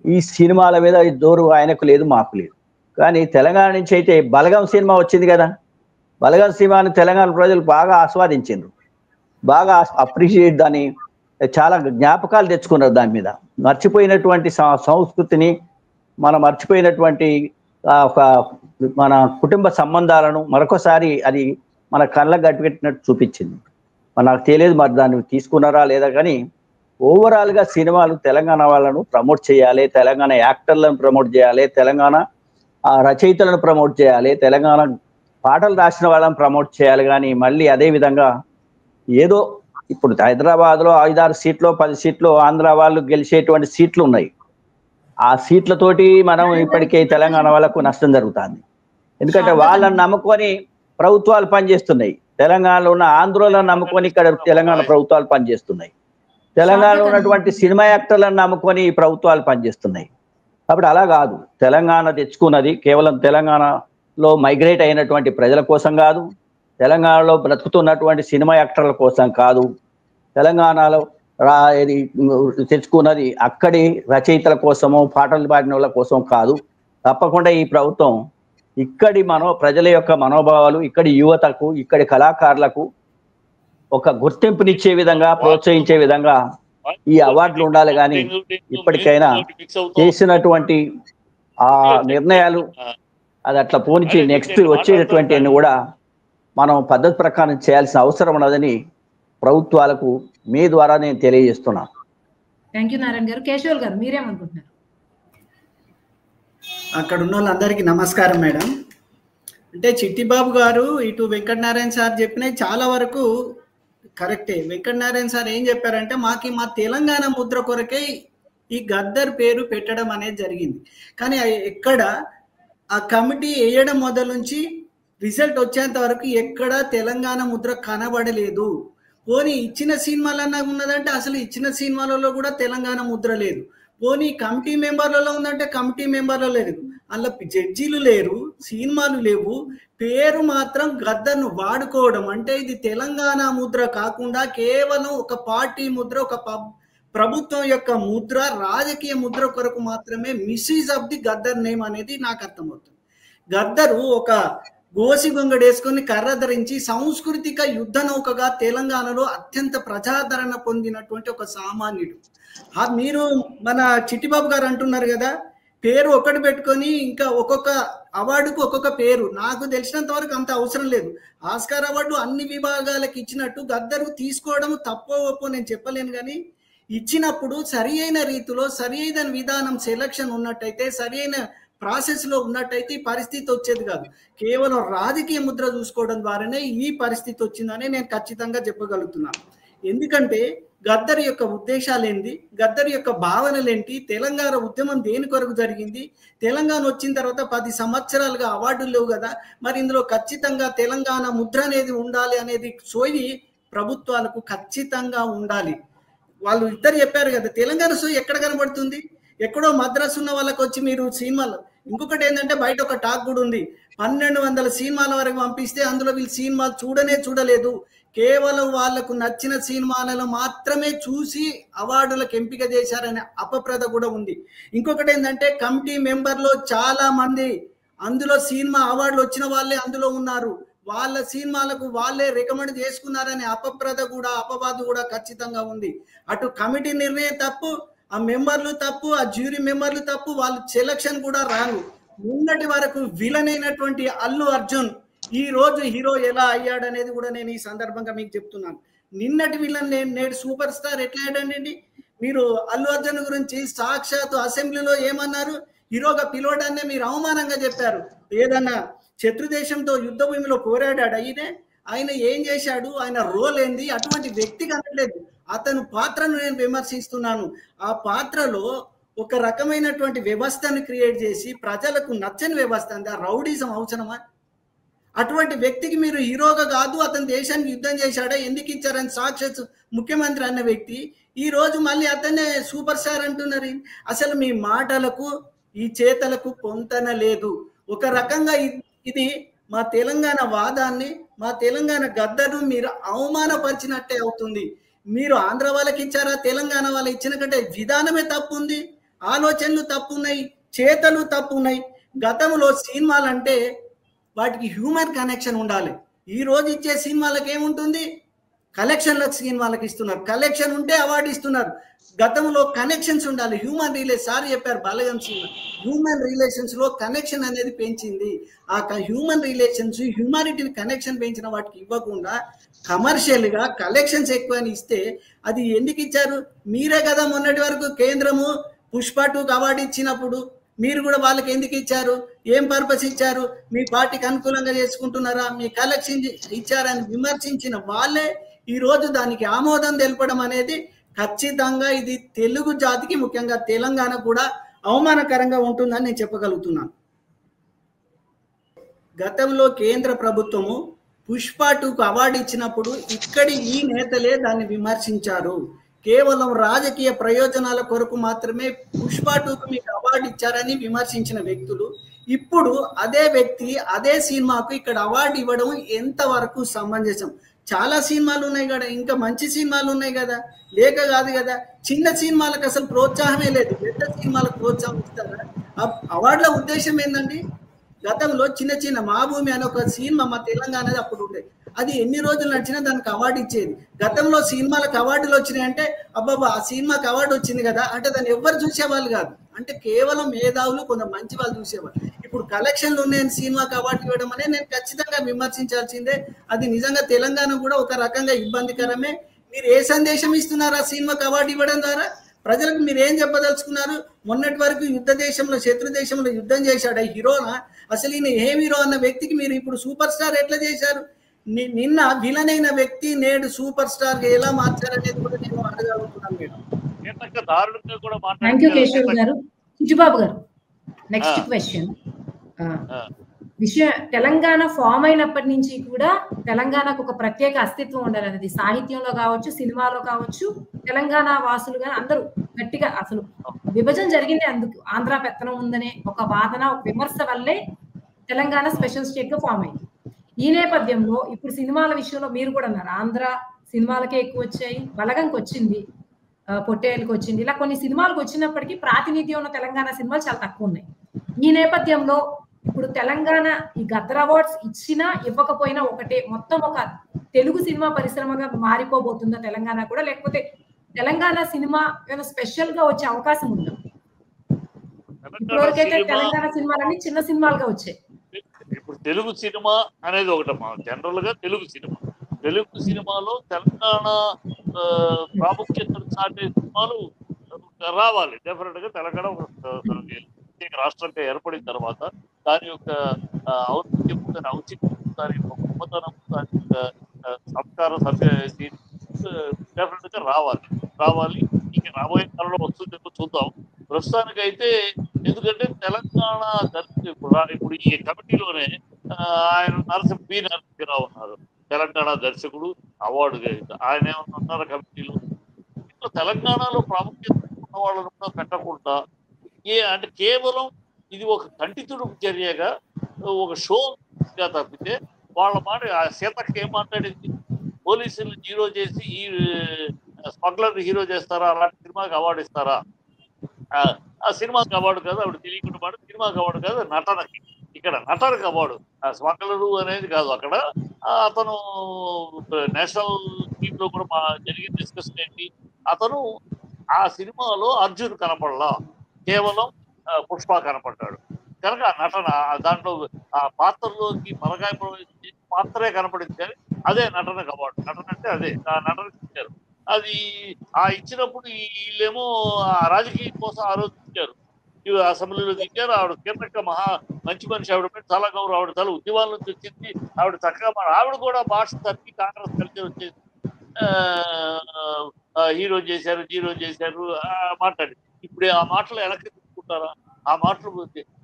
ఈ సినిమాల మీద ఈ జోరు ఆయనకు లేదు, మాకు లేదు. కానీ తెలంగాణ నుంచి అయితే బలగం సినిమా వచ్చింది కదా, బలగం సినిమాని తెలంగాణ ప్రజలు బాగా ఆస్వాదించారు, బాగా అప్రిషియేట్, దాన్ని చాలా జ్ఞాపకాలు తెచ్చుకున్నారు. దాని మీద మర్చిపోయినటువంటి సంస్కృతిని, మనం మర్చిపోయినటువంటి మన కుటుంబ సంబంధాలను మరొకసారి అది మన కళ్ళకు గట్టిపెట్టినట్టు చూపించింది. నాకు తెలియదు మరి దాన్ని తీసుకున్నారా లేదా, కానీ ఓవరాల్గా సినిమాలు తెలంగాణ వాళ్ళను ప్రమోట్ చేయాలి, తెలంగాణ యాక్టర్లను ప్రమోట్ చేయాలి, తెలంగాణ రచయితలను ప్రమోట్ చేయాలి, తెలంగాణ పాటలు రాసిన వాళ్ళని ప్రమోట్ చేయాలి. కానీ మళ్ళీ అదే విధంగా ఏదో ఇప్పుడు హైదరాబాద్లో 5-6 సీట్లు 10 సీట్లు ఆంధ్ర వాళ్ళు గెలిచేటువంటి సీట్లు ఉన్నాయి. ఆ సీట్లతోటి మనం ఇప్పటికే తెలంగాణ వాళ్ళకు నష్టం జరుగుతుంది. ఎందుకంటే వాళ్ళని నమ్ముకొని ప్రభుత్వాలు పనిచేస్తున్నాయి. తెలంగాణలో ఉన్న ఆంధ్రోలను నమ్ముకొని ఇక్కడ తెలంగాణ ప్రభుత్వాలు పనిచేస్తున్నాయి. తెలంగాణలో ఉన్నటువంటి సినిమా యాక్టర్లను నమ్ముకొని ఈ ప్రభుత్వాలు పనిచేస్తున్నాయి. కాబట్టి అలా కాదు, తెలంగాణ తెచ్చుకున్నది కేవలం తెలంగాణలో మైగ్రేట్ అయినటువంటి ప్రజల కోసం కాదు, తెలంగాణలో బ్రతుకుతున్నటువంటి సినిమా యాక్టర్ల కోసం కాదు, తెలంగాణలో తెచ్చుకున్నది అక్కడి రచయితల కోసమో పాటలు పాడిన వాళ్ళ కోసం కాదు. తప్పకుండా ఈ ప్రభుత్వం ఇక్కడి ప్రజల యొక్క మనోభావాలు, ఇక్కడి యువతకు, ఇక్కడి కళాకారులకు ఒక గుర్తింపునిచ్చే విధంగా, ప్రోత్సహించే విధంగా ఈ అవార్డులు ఉండాలి. కానీ ఇప్పటికైనా చేసినటువంటి ఆ నిర్ణయాలు అది అట్లా పోనిచ్చి నెక్స్ట్ వచ్చేటటువంటి అన్ని కూడా మనం పద్ధతి ప్రకారం చేయాల్సిన అవసరం ఉన్నదని ప్రభుత్వాలకు మీ ద్వారా నేను తెలియజేస్తున్నాను. థ్యాంక్ యూ నారాయణ గారు. కేశవల్ గారు మీరేమనుకుంటున్నారు? అక్కడ ఉన్న వాళ్ళందరికీ నమస్కారం మేడం. అంటే చిట్టిబాబు గారు ఇటు వెంకటనారాయణ సార్ చెప్పినవి చాలా వరకు కరెక్టే. వెంకటనారాయణ సార్ ఏం చెప్పారంటే మా తెలంగాణ ముద్ర కొరకే ఈ గద్దర్ పేరు పెట్టడం అనేది జరిగింది. కానీ ఎక్కడ ఆ కమిటీ వేయడం మొదలు నుంచి రిజల్ట్ వచ్చేంత వరకు ఎక్కడ తెలంగాణ ముద్ర కనబడలేదు. పోనీ ఇచ్చిన సినిమాలన్నా ఉన్నదంటే అసలు ఇచ్చిన సినిమాలలో కూడా తెలంగాణ ముద్ర లేదు. పోనీ కమిటీ మెంబర్లలో ఉందంటే కమిటీ మెంబర్లో లేదు. అందులో జడ్జీలు లేరు, సినిమాలు లేవు, పేరు మాత్రం గద్దర్ను వాడుకోవడం. అంటే ఇది తెలంగాణ ముద్ర కాకుండా కేవలం ఒక పార్టీ ముద్ర, ఒక ప్రభుత్వం యొక్క ముద్ర, రాజకీయ ముద్ర కొరకు మాత్రమే misuse of the Gaddar name అనేది నాకు అర్థమవుతుంది. గద్దరు ఒక గోసి గొంగడేసుకొని కర్ర ధరించి సాంస్కృతిక యుద్ధ నౌకగా తెలంగాణలో అత్యంత ప్రజాదరణ పొందినటువంటి ఒక సామాన్యుడు. మీరు మన చిట్టిబాబు గారు అంటున్నారు కదా, పేరు ఒకటి పెట్టుకొని ఇంకా ఒక్కొక్క అవార్డుకు ఒక్కొక్క పేరు. నాకు తెలిసినంత వరకు అంత అవసరం లేదు. ఆస్కార్ అవార్డు అన్ని విభాగాలకు ఇచ్చినట్టు గద్దరు తీసుకోవడం తప్పో ఒప్పో నేను చెప్పలేను. కానీ ఇచ్చినప్పుడు సరి అయిన రీతిలో సరి అయిన విధానం సెలక్షన్ ఉన్నట్టయితే, సరి అయిన ప్రాసెస్ లో ఉన్నట్టయితే ఈ పరిస్థితి వచ్చేది కాదు. కేవలం రాజకీయ ముద్ర చూసుకోవడం ద్వారానే ఈ పరిస్థితి వచ్చిందని నేను ఖచ్చితంగా చెప్పగలుగుతున్నాను. ఎందుకంటే గద్దర్ యొక్క ఉద్దేశాలు ఏంటి, గద్దర్ యొక్క భావనలేంటి, తెలంగాణ ఉద్యమం దేని కొరకు జరిగింది, తెలంగాణ వచ్చిన తర్వాత 10 సంవత్సరాలుగా అవార్డులు లేవు కదా, మరి ఇందులో ఖచ్చితంగా తెలంగాణ ముద్ర అనేది ఉండాలి అనేది సోయి ప్రభుత్వాలకు ఖచ్చితంగా ఉండాలి. వాళ్ళు ఇద్దరు చెప్పారు కదా, తెలంగాణ సోయి ఎక్కడ కనబడుతుంది? ఎక్కడో మద్రాసు ఉన్న వాళ్ళకి వచ్చి మీరు సినిమాలు. ఇంకొకటి ఏంటంటే బయట ఒక టాక్ కూడా ఉంది, 1200 సినిమాల వరకు పంపిస్తే అందులో వీళ్ళు సినిమాలు చూడలేదు, కేవలం వాళ్లకు నచ్చిన సినిమాలను మాత్రమే చూసి అవార్డులకు ఎంపిక చేశారనే అపప్రద కూడా ఉంది. ఇంకొకటి ఏంటంటే కమిటీ మెంబర్లో చాలా మంది అందులో సినిమా అవార్డులు వచ్చిన వాళ్ళే అందులో ఉన్నారు, వాళ్ళ సినిమాలకు వాళ్ళే రికమెండ్ చేసుకున్నారనే అపవాదు కూడా ఖచ్చితంగా ఉంది. అటు కమిటీ నిర్ణయం తప్పు, ఆ మెంబర్లు తప్పు, ఆ జ్యూరీ మెంబర్లు తప్పు, వాళ్ళ సెలక్షన్ కూడా రాను. నిన్నటి వరకు విలన్ అయినటువంటి అల్లు అర్జున్ ఈ రోజు హీరో ఎలా అయ్యాడనేది కూడా నేను ఈ సందర్భంగా మీకు చెప్తున్నాను. నిన్నటి విలన్ నేడు సూపర్ స్టార్ ఎట్లా అయ్యాడండి? మీరు అల్లు అర్జున్ గురించి సాక్షాత్ అసెంబ్లీలో ఏమన్నారు? హీరోగా పిలవడాన్నే మీరు అవమానంగా చెప్పారు. ఏదన్నా శత్రు దేశంతో యుద్ధ భూమిలో పోరాడాడు ఆయన ఏం చేశాడు, ఆయన రోల్ ఏంది, అటువంటి వ్యక్తి కనట్లేదు. అతను పాత్రను నేను విమర్శిస్తున్నాను. ఆ పాత్రలో ఒక రకమైనటువంటి వ్యవస్థను క్రియేట్ చేసి ప్రజలకు నచ్చని వ్యవస్థ అంది. ఆ రౌడీజం అవసరమా? అటువంటి వ్యక్తికి మీరు హీరోగా కాదు, అతను దేశానికి యుద్ధం చేశాడా, ఎందుకు ఇచ్చారని సాక్షాత్ ముఖ్యమంత్రి అన్న వ్యక్తి ఈ రోజు మళ్ళీ అతనే సూపర్ స్టార్ అంటున్నారు. అసలు మీ మాటలకు ఈ చేతలకు పొంతన లేదు. ఒక రకంగా ఇది మా తెలంగాణ వాదాన్ని, మా తెలంగాణ గద్దరు మీరు అవమానపరిచినట్టే అవుతుంది. మీరు ఆంధ్ర వాళ్ళకి ఇచ్చారా, తెలంగాణ వాళ్ళకి ఇచ్చిన కంటే విధానమే తప్పు ఉంది, ఆలోచనలు తప్పు ఉన్నాయి, చేతలు తప్పు ఉన్నాయి. గతంలో సినిమాలు అంటే వాటికి హ్యూమన్ కనెక్షన్ ఉండాలి. ఈ రోజు ఇచ్చే సినిమాలకు ఏముంటుంది? కలెక్షన్లకు సినిమాలకు ఇస్తున్నారు, కలెక్షన్ ఉంటే అవార్డు ఇస్తున్నారు. గతంలో కనెక్షన్స్ ఉండాలి, హ్యూమన్ రిలేషన్. సార్ చెప్పారు బలగం సినిమా హ్యూమన్ రిలేషన్స్ లో కనెక్షన్ అనేది పెంచింది. ఆ హ్యూమన్ రిలేషన్స్, హ్యూమానిటీని కనెక్షన్ పెంచిన వాటికి ఇవ్వకుండా కమర్షియల్ గా కలెక్షన్స్ ఎక్కువ అని ఇస్తే అది ఎందుకు ఇచ్చారు? మీరే కదా మొన్నటి వరకు కేంద్రము పుష్ప 2 అవార్డు ఇచ్చినప్పుడు మీరు కూడా వాళ్ళకి ఎందుకు ఇచ్చారు, ఏం పర్పస్ ఇచ్చారు, మీ పార్టీకి అనుకూలంగా చేసుకుంటున్నారా, మీ కలెక్షన్ ఇచ్చారని విమర్శించిన వాళ్ళే ఈ రోజు దానికి ఆమోదం తెలపడం అనేది ఖచ్చితంగా ఇది తెలుగు జాతికి, ముఖ్యంగా తెలంగాణ కూడా అవమానకరంగా ఉంటుందని నేను చెప్పగలుగుతున్నాను. గతంలో కేంద్ర ప్రభుత్వము పుష్ప 2 అవార్డు ఇచ్చినప్పుడు ఇక్కడి ఈ నేతలే దాన్ని విమర్శించారు. కేవలం రాజకీయ ప్రయోజనాల కొరకు మాత్రమే పుష్ప 2 మీకు అవార్డు ఇచ్చారని విమర్శించిన వ్యక్తులు ఇప్పుడు అదే వ్యక్తి అదే సినిమాకు ఇక్కడ అవార్డు ఇవ్వడం ఎంతవరకు సమంజసం? చాలా సినిమాలు ఉన్నాయి కదా, ఇంకా మంచి సినిమాలు ఉన్నాయి కదా, లేక కాదు కదా. చిన్న సినిమాలకు అసలు ప్రోత్సాహమే లేదు, పెద్ద సినిమాలకు ప్రోత్సాహం ఇస్తారా? అవార్డుల ఉద్దేశం ఏంటండి? గతంలో చిన్న చిన్న మా భూమి అనే ఒక సినిమా మా తెలంగాణది అప్పుడు ఉండేది. అది ఎన్ని రోజులు నడిచినా దానికి అవార్డు ఇచ్చేది. గతంలో సినిమాలకు అవార్డులు వచ్చినాయంటే అబ్బాబా ఆ సినిమాకి అవార్డు వచ్చింది కదా అంటే దాన్ని ఎవ్వరు చూసేవాళ్ళు కాదు. అంటే కేవలం మేధావులు కొంత మంచి వాళ్ళు చూసేవాళ్ళు. ఇప్పుడు కలెక్షన్లు ఉన్నాయని సినిమాకి అవార్డు ఇవ్వడం అనేది నేను ఖచ్చితంగా విమర్శించాల్సిందే. అది నిజంగా తెలంగాణ కూడా ఒక రకంగా ఇబ్బందికరమే. మీరు ఏ సందేశం ఇస్తున్నారు ఆ సినిమాకి అవార్డు ఇవ్వడం ద్వారా? ప్రజలకు మీరు ఏం చెప్పదలుచుకున్నారు? మొన్నటి వరకు యుద్ధ దేశంలో శత్రు దేశంలో యుద్ధం చేశాడు ఆ హీరోనా? అసలు ఈయన ఏ హీరో అన్న వ్యక్తికి మీరు ఇప్పుడు సూపర్ స్టార్ ఎట్లా చేశారు? నిన్న విలన్ అయిన వ్యక్తి నేడు సూపర్ స్టార్ గా ఎలా మార్చారనేది కూడా నేను అడగలుగుతున్నాను మేడం. థ్యాంక్ యూ కేశవ్ గారు. చిట్టిబాబు గారు నెక్స్ట్ క్వశ్చన్. తెలంగాణ ఫామ్ అయినప్పటి నుంచి కూడా తెలంగాణకు ఒక ప్రత్యేక అస్తిత్వం ఉండాలి అనేది సాహిత్యంలో కావచ్చు, సినిమాలో కావచ్చు, తెలంగాణ వాసులుగా అందరూ గట్టిగా అసలు విభజన జరిగింది అందుకు ఆంధ్ర పెత్తనం ఉందనే ఒక వాదన, ఒక విమర్శ వల్లే తెలంగాణ స్పెషల్ స్టేట్ గా ఫామ్ అయింది. ఈ నేపథ్యంలో ఇప్పుడు సినిమాల విషయంలో మీరు కూడా అన్నారు ఆంధ్ర సినిమాలకే ఎక్కువ వచ్చాయి, బలగంకి వచ్చింది, పొట్టేళ్ళకి వచ్చింది, ఇలా కొన్ని సినిమాలకు వచ్చినప్పటికీ ప్రాతినిధ్యం ఉన్న తెలంగాణ సినిమాలు చాలా తక్కువ ఉన్నాయి. ఈ నేపథ్యంలో ఇప్పుడు తెలంగాణ ఈ గద్దర్ అవార్డ్స్ ఇచ్చినా ఇవ్వకపోయినా ఒకటే, మొత్తం ఒక తెలుగు సినిమా పరిశ్రమగా మారిపోబోతుందా తెలంగాణ కూడా, లేకపోతే తెలంగాణ సినిమా ఏమైనా స్పెషల్ గా వచ్చే అవకాశం ఉందా? ఇప్పటివరకైతే తెలంగాణ సినిమాలన్నీ చిన్న సినిమాలుగా వచ్చాయి. ఇప్పుడు తెలుగు సినిమా అనేది ఒకటమ్మా. జనరల్ గా తెలుగు సినిమాలో తెలంగాణ ప్రాముఖ్యతను చాటే సినిమాలు రావాలి. డెఫినెట్ గా తెలంగాణ ప్రత్యేక రాష్ట్రంగా ఏర్పడిన తర్వాత దాని యొక్క ఔచిత్యం, దాని ఔచిత్యం, దాని యొక్క గొప్పతనం, దాని యొక్క సంస్కారం డెఫినెట్ గా రావాలి. ఇంకా రాబోయే కాలంలో వస్తుందేమో చూద్దాం. ప్రస్తుతానికైతే ఎందుకంటే తెలంగాణ ఇప్పుడు ఈ కమిటీలోనే ఆయన నరసింహరావు ఉన్నారు, తెలంగాణ దర్శకుడు, అవార్డు ఆయన ఏమన్నా ఉన్నారు కమిటీలో. ఇట్లా తెలంగాణలో ప్రాముఖ్యత ఉన్న వాళ్ళను కూడా పెట్టకుండా అంటే కేవలం ఇది ఒక కంటితుడుపు చర్యగా ఒక షోగా తప్పితే వాళ్ళ మాట సీతకి ఏం మాట్లాడింది? పోలీసులు హీరో చేసి ఈ స్మగ్లర్ హీరో చేస్తారా? అలాంటి సినిమాకి అవార్డు ఇస్తారా? ఆ సినిమాకి అవార్డు కాదు, ఆవిడ తెలియకుండా పాటు సినిమాకి అవార్డు కాదు, నటనకి. ఇక్కడ నటనకి అవార్డు. స్మగ్లరు అనేది కాదు. అక్కడ అతను నేషనల్ టీమ్ లో కూడా జరిగిన డిస్కషన్ ఏంటి, అతను ఆ సినిమాలో అర్జున్ కనపడలా, కేవలం పుష్ప కనపడ్డాడు కనుక ఆ నటన దాంట్లో ఆ పాత్రలోకి మలకాయ ప్రవేశించి పాత్రే కనపడింది కానీ అదే నటనకు అవార్డు. నటన అంటే అదే ఆ నటనకి ఇచ్చారు. అది ఇచ్చినప్పుడు వీళ్ళేమో ఆ రాజకీయం కోసం ఆలోచించారు. ఇవి అసెంబ్లీలో దిగారు. ఆవిడ కీర్తక మంచి మనిషి, ఆవిడ మీద చాలా గౌరవం, ఆవిడ చాలా ఉద్యమాల నుంచి వచ్చింది, ఆవిడ చక్కగా ఆవిడ కూడా భాష తప్పి కాంగ్రెస్ కల్చర్ వచ్చేసి హీరో చేశారు మాట్లాడి. ఇప్పుడు ఆ మాటలు వెనక్కి తీసుకుంటారా? ఆ మాటలు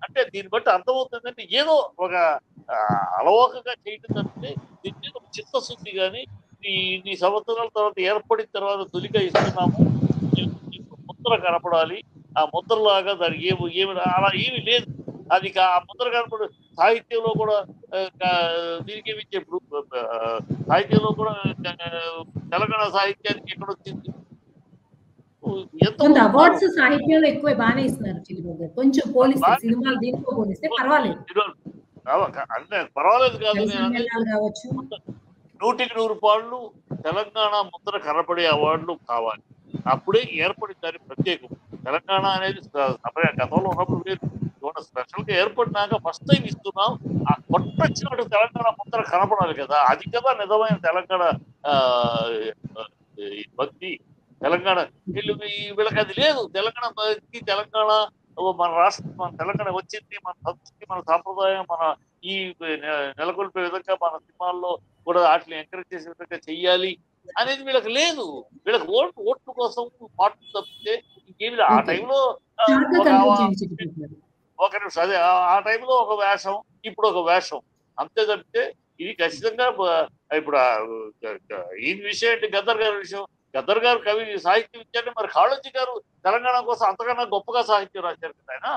అంటే దీన్ని బట్టి అర్థమవుతుందంటే ఏదో ఒక అలవోకగా చేయటం తప్పితే దీని మీద ఒక చిత్తశుద్ధి కానీ ఈ సంవత్సరాల తర్వాత ఏర్పడిన తర్వాత తొలిగా ఇస్తున్నాము, ముద్ర కనపడాలి, ఆ ముద్రలాగా దానికి ఏమి అలా ఏమి లేదు. అది ఆ ముద్ర కనపడు. సాహిత్యంలో కూడా దీనికి ఏమి ఇప్పుడు సాహిత్యంలో కూడా తెలంగాణ సాహిత్యానికి ఎక్కడొచ్చింది? అవార్డ్స్ సాహిత్యంలో ఎక్కువ బాగానే ఇస్తున్నారు చిట్టిబాబు గారు. కొంచెం పోలిస్తే సినిమాలు దీంతో పోలిస్తే పర్వాలేదు. అంటే పర్వాలేదు కాదు, 100% తెలంగాణ ముద్ర కనపడే అవార్డులు కావాలి. అప్పుడే ఏర్పడిందని ప్రత్యేకం. తెలంగాణ అనేది గతంలో ఉన్నప్పుడు వేరు, స్పెషల్ గా ఏర్పడినాక ఫస్ట్ టైం ఇస్తున్నాం. ఆ కొట్టొచ్చినట్టు తెలంగాణ ముద్ర కనపడాలి కదా, అది కదా నిజమైన తెలంగాణ భక్తి. తెలంగాణ వీళ్ళకి అది లేదు. తెలంగాణ మన రాష్ట్రం, మన తెలంగాణ వచ్చింది, మన సంస్కృతి, మన సాంప్రదాయం, మన ఈ నెలకొల్పే విధంగా మన సినిమాల్లో కూడా వాటిని ఎంకరేజ్ చేసే విధంగా చెయ్యాలి అనేది వీళ్ళకి లేదు. వీళ్ళకి ఓట్ల కోసం పాటలు తప్పితే ఇంకేమి. ఆ టైంలో ఒక నిమిషం, అదే ఆ టైంలో ఒక వేషం, ఇప్పుడు ఒక వేషం, అంతే తప్పితే ఇది ఖచ్చితంగా ఇప్పుడు ఈ విషయం ఏంటి? గద్దర్ గారి విషయం. గద్దర్ గారు కవి సాహిత్యం ఇచ్చారంటే మరి కాళోజీ గారు తెలంగాణ కోసం అంతకన్నా గొప్పగా సాహిత్యం రాశారు కదా ఆయన.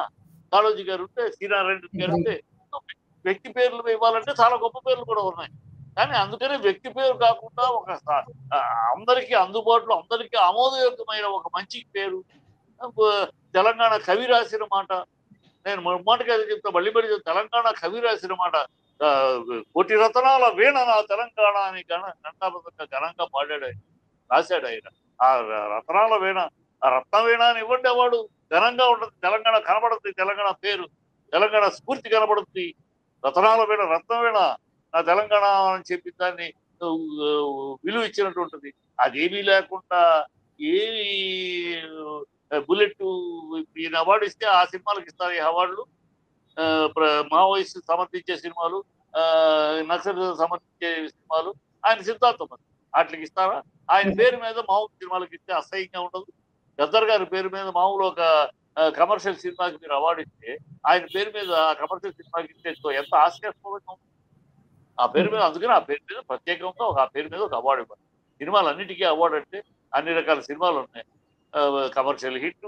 కాళోజీ గారు ఉంటే, శ్రీనారాయణ రెడ్డి గారు ఉంటే, వ్యక్తి పేర్లు ఇవ్వాలంటే చాలా గొప్ప పేర్లు కూడా ఉన్నాయి. కానీ అందుకనే వ్యక్తి పేరు కాకుండా ఒక అందరికీ అందుబాటులో, అందరికీ ఆమోదయోగ్యమైన ఒక మంచి పేరు, తెలంగాణ కవి రాసిన మాట, నేను మాటగా చెప్తా, మళ్ళీ తెలంగాణ కవి రాసిన మాట, కోటి రతనాల వీణ నా తెలంగాణ అని ఘంటాబద్ధంగా ఘనంగా పాడాడు ఆయన, రాశాడు ఆయన. ఆ రతనాల వీణ, ఆ రత్న వీణ అని ఇవ్వండి వాడు ఘనంగా ఉంటుంది. తెలంగాణ కనబడుతుంది, తెలంగాణ పేరు, తెలంగాణ స్ఫూర్తి కనబడుతుంది. రతనాల వీణ, రత్న వీణ నా తెలంగాణ అని చెప్పి దాన్ని విలువ ఇచ్చినట్టుంటుంది. అదేమీ లేకుండా ఏమి బుల్లెట్ ఈయన అవార్డు ఇస్తే ఆ సినిమాలకు ఇస్తారు ఈ అవార్డులు. మావోయిస్ట్ సమర్థించే సినిమాలు, నక్సల్ సమర్థించే సినిమాలు ఆయన సిద్ధాంతం అది, వాటికి ఇస్తారా? ఆయన పేరు మీద మామూలు సినిమాలకు ఇస్తే అసహ్యంగా ఉండదు. గద్దర్ గారి పేరు మీద మామూలు ఒక కమర్షియల్ సినిమాకి మీరు అవార్డు ఇస్తే ఆయన పేరు మీద ఆ కమర్షియల్ సినిమాకి ఇస్తే ఎంత హాస్యాస్పదంగా ఉంటుంది ఆ పేరు మీద. అందుకని ఆ పేరు మీద ప్రత్యేకంగా ఆ పేరు మీద ఒక అవార్డు ఇవ్వాలి. సినిమాలు అన్నిటికీ అవార్డు అంటే అన్ని రకాల సినిమాలు ఉన్నాయి, కమర్షియల్ హిట్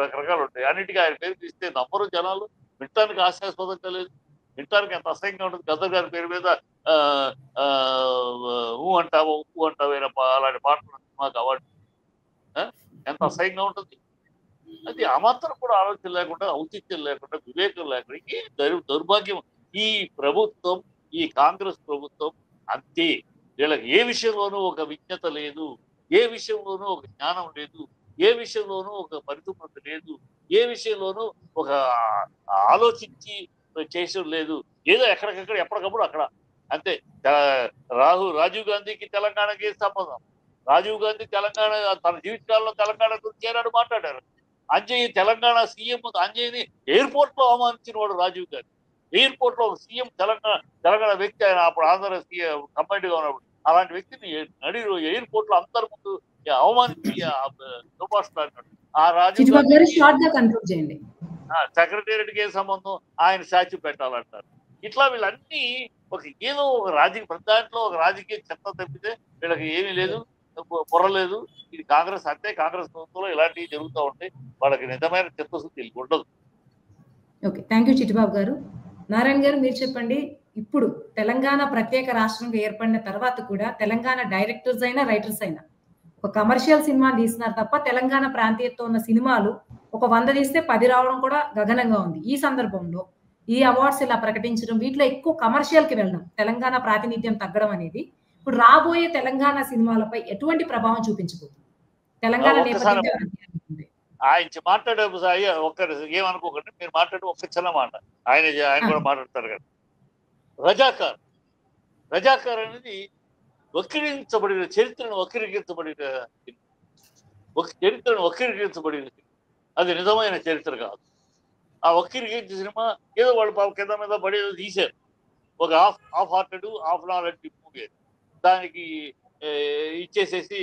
రకరకాలు ఉంటాయి. అన్నిటికీ ఆయన పేరు తీస్తే నమ్మరు జనాలు, వినటానికి హాస్యాస్పదంగా లేదు, వినటానికి ఎంత అసహ్యంగా ఉంటుంది. గద్దర్ గారి పేరు మీద ఊ అంటావేనప్ప అలాంటి పాటలు సినిమాకి అవార్డు ఎంత అసహ్యంగా ఉంటుంది. అది ఆ మాత్రం కూడా ఆలోచన లేకుండా, ఔచిత్యం లేకుండా, వివేకం లేకుండా, ఈ దౌర్భాగ్యం ఈ ప్రభుత్వం, ఈ కాంగ్రెస్ ప్రభుత్వం అంతే. వీళ్ళకి ఏ విషయంలోనూ ఒక విజ్ఞత లేదు, ఏ విషయంలోనూ ఒక జ్ఞానం లేదు, ఏ విషయంలోనూ ఒక పరిశుభ్రత లేదు, ఏ విషయంలోనూ ఒక ఆలోచించి చేసడం లేదు. ఏదో ఎక్కడికక్కడ ఎప్పటికప్పుడు అక్కడ అంతే. రాజీవ్ గాంధీకి తెలంగాణకి సంబంధం. రాజీవ్ గాంధీ తెలంగాణ తన జీవితకాలంలో తెలంగాణ గురించి ఏనాడు మాట్లాడారు. అంజయ్ తెలంగాణ సీఎం అంజయ్ని ఎయిర్పోర్ట్ లో అవమానించిన వాడు రాజీవ్ గాంధీ. ఎయిర్పోర్ట్ లో సీఎం తెలంగాణ వ్యక్తి, ఆయన అప్పుడు ఆంధ్ర సీఎం కంబైన్డ్గా ఉన్నప్పుడు అలాంటి వ్యక్తిని ఎయిర్పోర్ట్ లో అందరి ముందు అవమానించి దుబాష్లాడినాడు. ఆ రాజీవ్ గాంధీ సెక్రటేరియట్కి ఏ సంబంధం, ఆయన స్టాచ్యూ పెట్టాలంటారు. ఇట్లా వీళ్ళన్నీ ఏదో ఒక దాంట్లో ఒక రాజకీయ చెత్త తప్పితే వీళ్ళకి ఏమీ లేదు, పొరలేదు. ఇది కాంగ్రెస్ అంటే కాంగ్రెస్ ప్రభుత్వంలో ఇలాంటివి జరుగుతూ ఉంటాయి. వాళ్ళకి నిజమైన చిత్తశుద్ధి ఉండదు. ఓకే, థ్యాంక్ యూ చిట్టిబాబు గారు. నారాయణ గారు మీరు చెప్పండి, ఇప్పుడు తెలంగాణ ప్రత్యేక రాష్ట్రంగా ఏర్పడిన తర్వాత కూడా తెలంగాణ డైరెక్టర్స్ అయినా రైటర్స్ అయినా ఒక కమర్షియల్ సినిమా తీస్తున్నారు తప్ప తెలంగాణ ప్రాంతీయతతో ఉన్న సినిమాలు ఒక 100 తీస్తే 10 రావడం కూడా గగనంగా ఉంది. ఈ సందర్భంలో ఈ అవార్డ్స్ ఇలా ప్రకటించడం, వీటిలో ఎక్కువ కమర్షియల్ కి వెళ్ళడం, తెలంగాణ ప్రాతినిధ్యం తగ్గడం అనేది ఇప్పుడు రాబోయే తెలంగాణ సినిమాలపై ఎటువంటి ప్రభావం చూపించబోతుంది? తెలంగాణ ఆయన మాట్లాడే ఒక్కరు ఏమనుకోకండి, మీరు మాట్లాడే ఒక్క చిన్న మాట, ఆయన కూడా మాట్లాడతారు కదా. రజాకార్ అనేది వక్రీకరించబడిన చరిత్రను వక్రీకరించబడిన అది నిజమైన చరిత్ర కాదు. ఆ వక్రీకరించిన సినిమా ఏదో వాళ్ళు కింద మీద పడేదో తీశారు. ఒక half hearted half knowledge movie, దానికి ఇచ్చేసేసి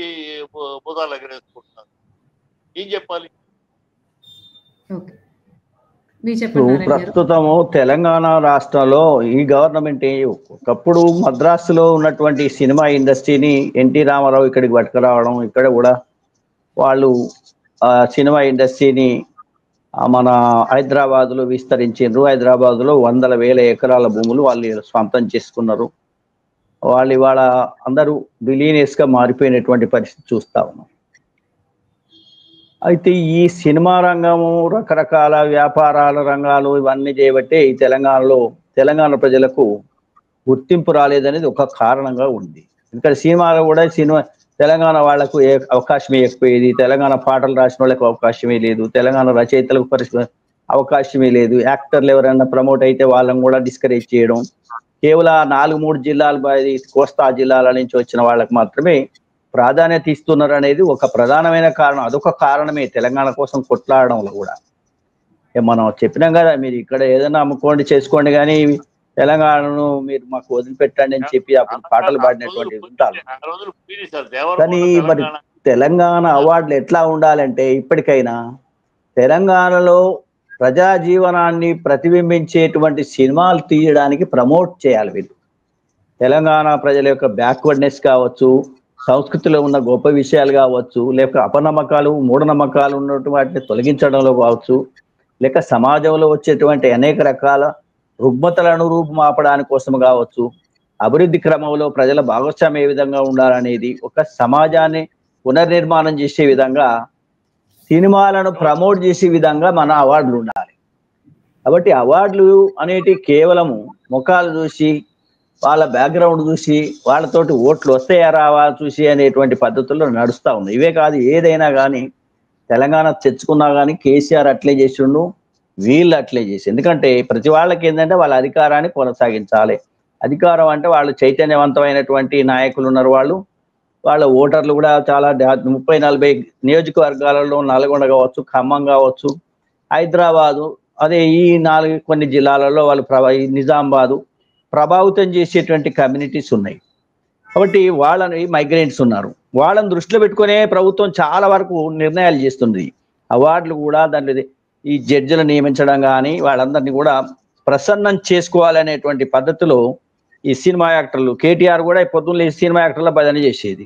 బుధాలు ఎగరేసుకుంటున్నారు. ఏం చెప్పాలి? ప్రస్తుతము తెలంగాణ రాష్ట్రంలో ఈ గవర్నమెంట్ ఒకప్పుడు మద్రాసులో ఉన్నటువంటి సినిమా ఇండస్ట్రీని ఎన్టీ రామారావు ఇక్కడికి పట్టుకురావడం, ఇక్కడ కూడా వాళ్ళు సినిమా ఇండస్ట్రీని మన హైదరాబాద్ లో విస్తరించారు. హైదరాబాద్ లో 100,000 ఎకరాల భూములు వాళ్ళు స్వంతం చేసుకున్నారు. వాళ్ళు ఇవాళ అందరూ బిలియనీర్స్ గా మారిపోయినటువంటి పరిస్థితి చూస్తా ఉన్నాం. అయితే ఈ సినిమా రంగము, రకరకాల వ్యాపారాల రంగాలు ఇవన్నీ చేయబట్టే ఈ తెలంగాణ ప్రజలకు గుర్తింపు రాలేదనేది ఒక కారణంగా ఉంది. ఇక్కడ సినిమాలో కూడా తెలంగాణ వాళ్లకు అవకాశం ఇవ్వకపోయేది, తెలంగాణ పాటలు రాసిన వాళ్ళకి అవకాశమే లేదు, తెలంగాణ రచయితలకు అవకాశమే లేదు. యాక్టర్లు ఎవరైనా ప్రమోట్ అయితే వాళ్ళని కూడా డిస్కరేజ్ చేయడం, కేవలం 4-3 జిల్లాలు, కోస్తా జిల్లాల నుంచి వచ్చిన వాళ్ళకి మాత్రమే ప్రాధాన్యత ఇస్తున్నారు అనేది ఒక ప్రధానమైన కారణం. అదొక కారణమే తెలంగాణ కోసం కొట్లాడడంలో కూడా. మనం చెప్పినాం కదా, మీరు ఇక్కడ ఏదైనా అమ్ముకోండి చేసుకోండి కానీ తెలంగాణను మీరు మాకు వదిలిపెట్టండి అని చెప్పి అప్పుడు పాటలు పాడినటువంటి ఉంటారు. కానీ మరి తెలంగాణ అవార్డులు ఎట్లా ఉండాలంటే ఇప్పటికైనా తెలంగాణలో ప్రజా జీవనాన్ని ప్రతిబింబించేటువంటి సినిమాలు తీయడానికి ప్రమోట్ చేయాలి వీళ్ళు. తెలంగాణ ప్రజల యొక్క బ్యాక్వర్డ్నెస్ కావచ్చు, సంస్కృతిలో ఉన్న గొప్ప విషయాలు కావచ్చు, లేక అపనమ్మకాలు, మూఢనమ్మకాలు ఉన్నటువంటి వాటిని తొలగించడంలో కావచ్చు, లేక సమాజంలో వచ్చేటువంటి అనేక రకాల రుగ్మతలను రూపుమాపడానికి కోసం కావచ్చు, అభివృద్ధి క్రమంలో ప్రజల భాగస్వామ్యం ఏ విధంగా ఉండాలనేది, ఒక సమాజాన్ని పునర్నిర్మాణం చేసే విధంగా సినిమాలను ప్రమోట్ చేసే విధంగా మన అవార్డులు ఉండాలి. కాబట్టి అవార్డులు అనేటి కేవలము ముఖాలు చూసి వాళ్ళ బ్యాక్గ్రౌండ్ చూసి వాళ్ళతోటి ఓట్లు వస్తాయా రావా చూసి అనేటువంటి పద్ధతుల్లో నడుస్తూ ఉంది. ఇవే కాదు, ఏదైనా కానీ తెలంగాణ తెచ్చుకున్నా కానీ కేసీఆర్ అట్లే చేసిండు, వీళ్ళు అట్లే చేసి. ఎందుకంటే ప్రతి వాళ్ళకి ఏంటంటే వాళ్ళ అధికారాన్ని కొనసాగించాలి. అధికారం అంటే వాళ్ళు చైతన్యవంతమైనటువంటి నాయకులు ఉన్నారు, వాళ్ళ ఓటర్లు కూడా చాలా 30-40 నియోజకవర్గాలలో నల్గొండ కావచ్చు, ఖమ్మం కావచ్చు, హైదరాబాదు, అదే ఈ కొన్ని జిల్లాలలో వాళ్ళు నిజామాబాదు ప్రభావితం చేసేటువంటి కమ్యూనిటీస్ ఉన్నాయి. కాబట్టి వాళ్ళని మైగ్రెంట్స్ ఉన్నారు, వాళ్ళని దృష్టిలో పెట్టుకునే ప్రభుత్వం చాలా వరకు నిర్ణయాలు చేస్తుంది. అవార్డులు కూడా దాంట్లో ఈ జడ్జిలు నియమించడం కానీ వాళ్ళందరినీ కూడా ప్రసన్నం చేసుకోవాలనేటువంటి పద్ధతిలో ఈ సినిమా యాక్టర్లు, కేటీఆర్ కూడా పొద్దున్న ఈ సినిమా యాక్టర్ల భజన చేసేది.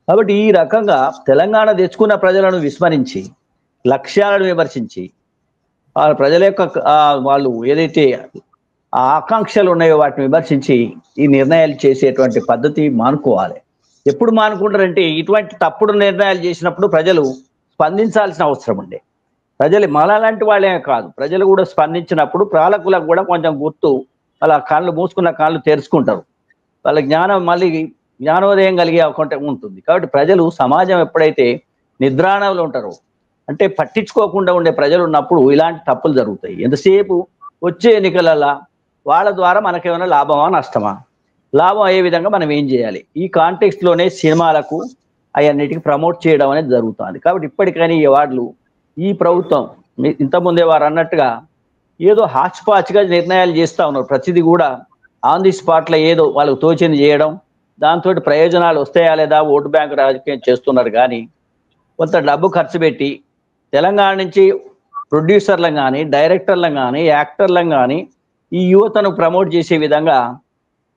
కాబట్టి ఈ రకంగా తెలంగాణ తెచ్చుకున్న ప్రజలను విస్మరించి, లక్ష్యాలను విమర్శించి, వాళ్ళ ప్రజల యొక్క వాళ్ళు ఏదైతే ఆకాంక్షలు ఉన్నాయో వాటిని విమర్శించి ఈ నిర్ణయాలు చేసేటువంటి పద్ధతి మానుకోవాలి. ఎప్పుడు మానుకుంటారంటే ఇటువంటి తప్పుడు నిర్ణయాలు చేసినప్పుడు ప్రజలు స్పందించాల్సిన అవసరం ఉండే. ప్రజలు మనలాంటి వాళ్ళే కాదు, ప్రజలు కూడా స్పందించినప్పుడు పాలకులకు కూడా కొంచెం గుర్తు, వాళ్ళ కళ్ళు మూసుకున్న కళ్ళు తెరుచుకుంటారు, వాళ్ళ జ్ఞానోదయం కలిగే అవకాశం ఉంటుంది. కాబట్టి ప్రజలు సమాజం ఎప్పుడైతే నిద్రాణంలో ఉంటారో, అంటే పట్టించుకోకుండా ఉండే ప్రజలు ఉన్నప్పుడు ఇలాంటి తప్పులు జరుగుతాయి. ఎంతసేపు వచ్చే ఎన్నికలలో వాళ్ళ ద్వారా మనకేమైనా లాభమా నష్టమా, లాభం అయ్యే విధంగా మనం ఏం చేయాలి, ఈ కాంటెక్స్ట్లోనే సినిమాలకు అవన్నిటికి ప్రమోట్ చేయడం అనేది జరుగుతుంది. కాబట్టి ఇప్పటికైనా ఈ అవార్డులు ఈ ప్రభుత్వం ఇంతకుముందే వారు అన్నట్టుగా ఏదో హాచ్పాచ్గా నిర్ణయాలు చేస్తూ ఉన్నారు. ప్రతిదీ కూడా ఆన్ ది స్పాట్లో ఏదో వాళ్ళకు తోచింది చేయడం, దాంతో ప్రయోజనాలు వస్తాయా లేదా ఓటు బ్యాంక్ రాజకీయం చేస్తున్నారు. కానీ కొంత డబ్బు ఖర్చు పెట్టి తెలంగాణ నుంచి ప్రొడ్యూసర్లను కానీ, డైరెక్టర్లను కానీ, యాక్టర్లను కానీ ఈ యువతను ప్రమోట్ చేసే విధంగా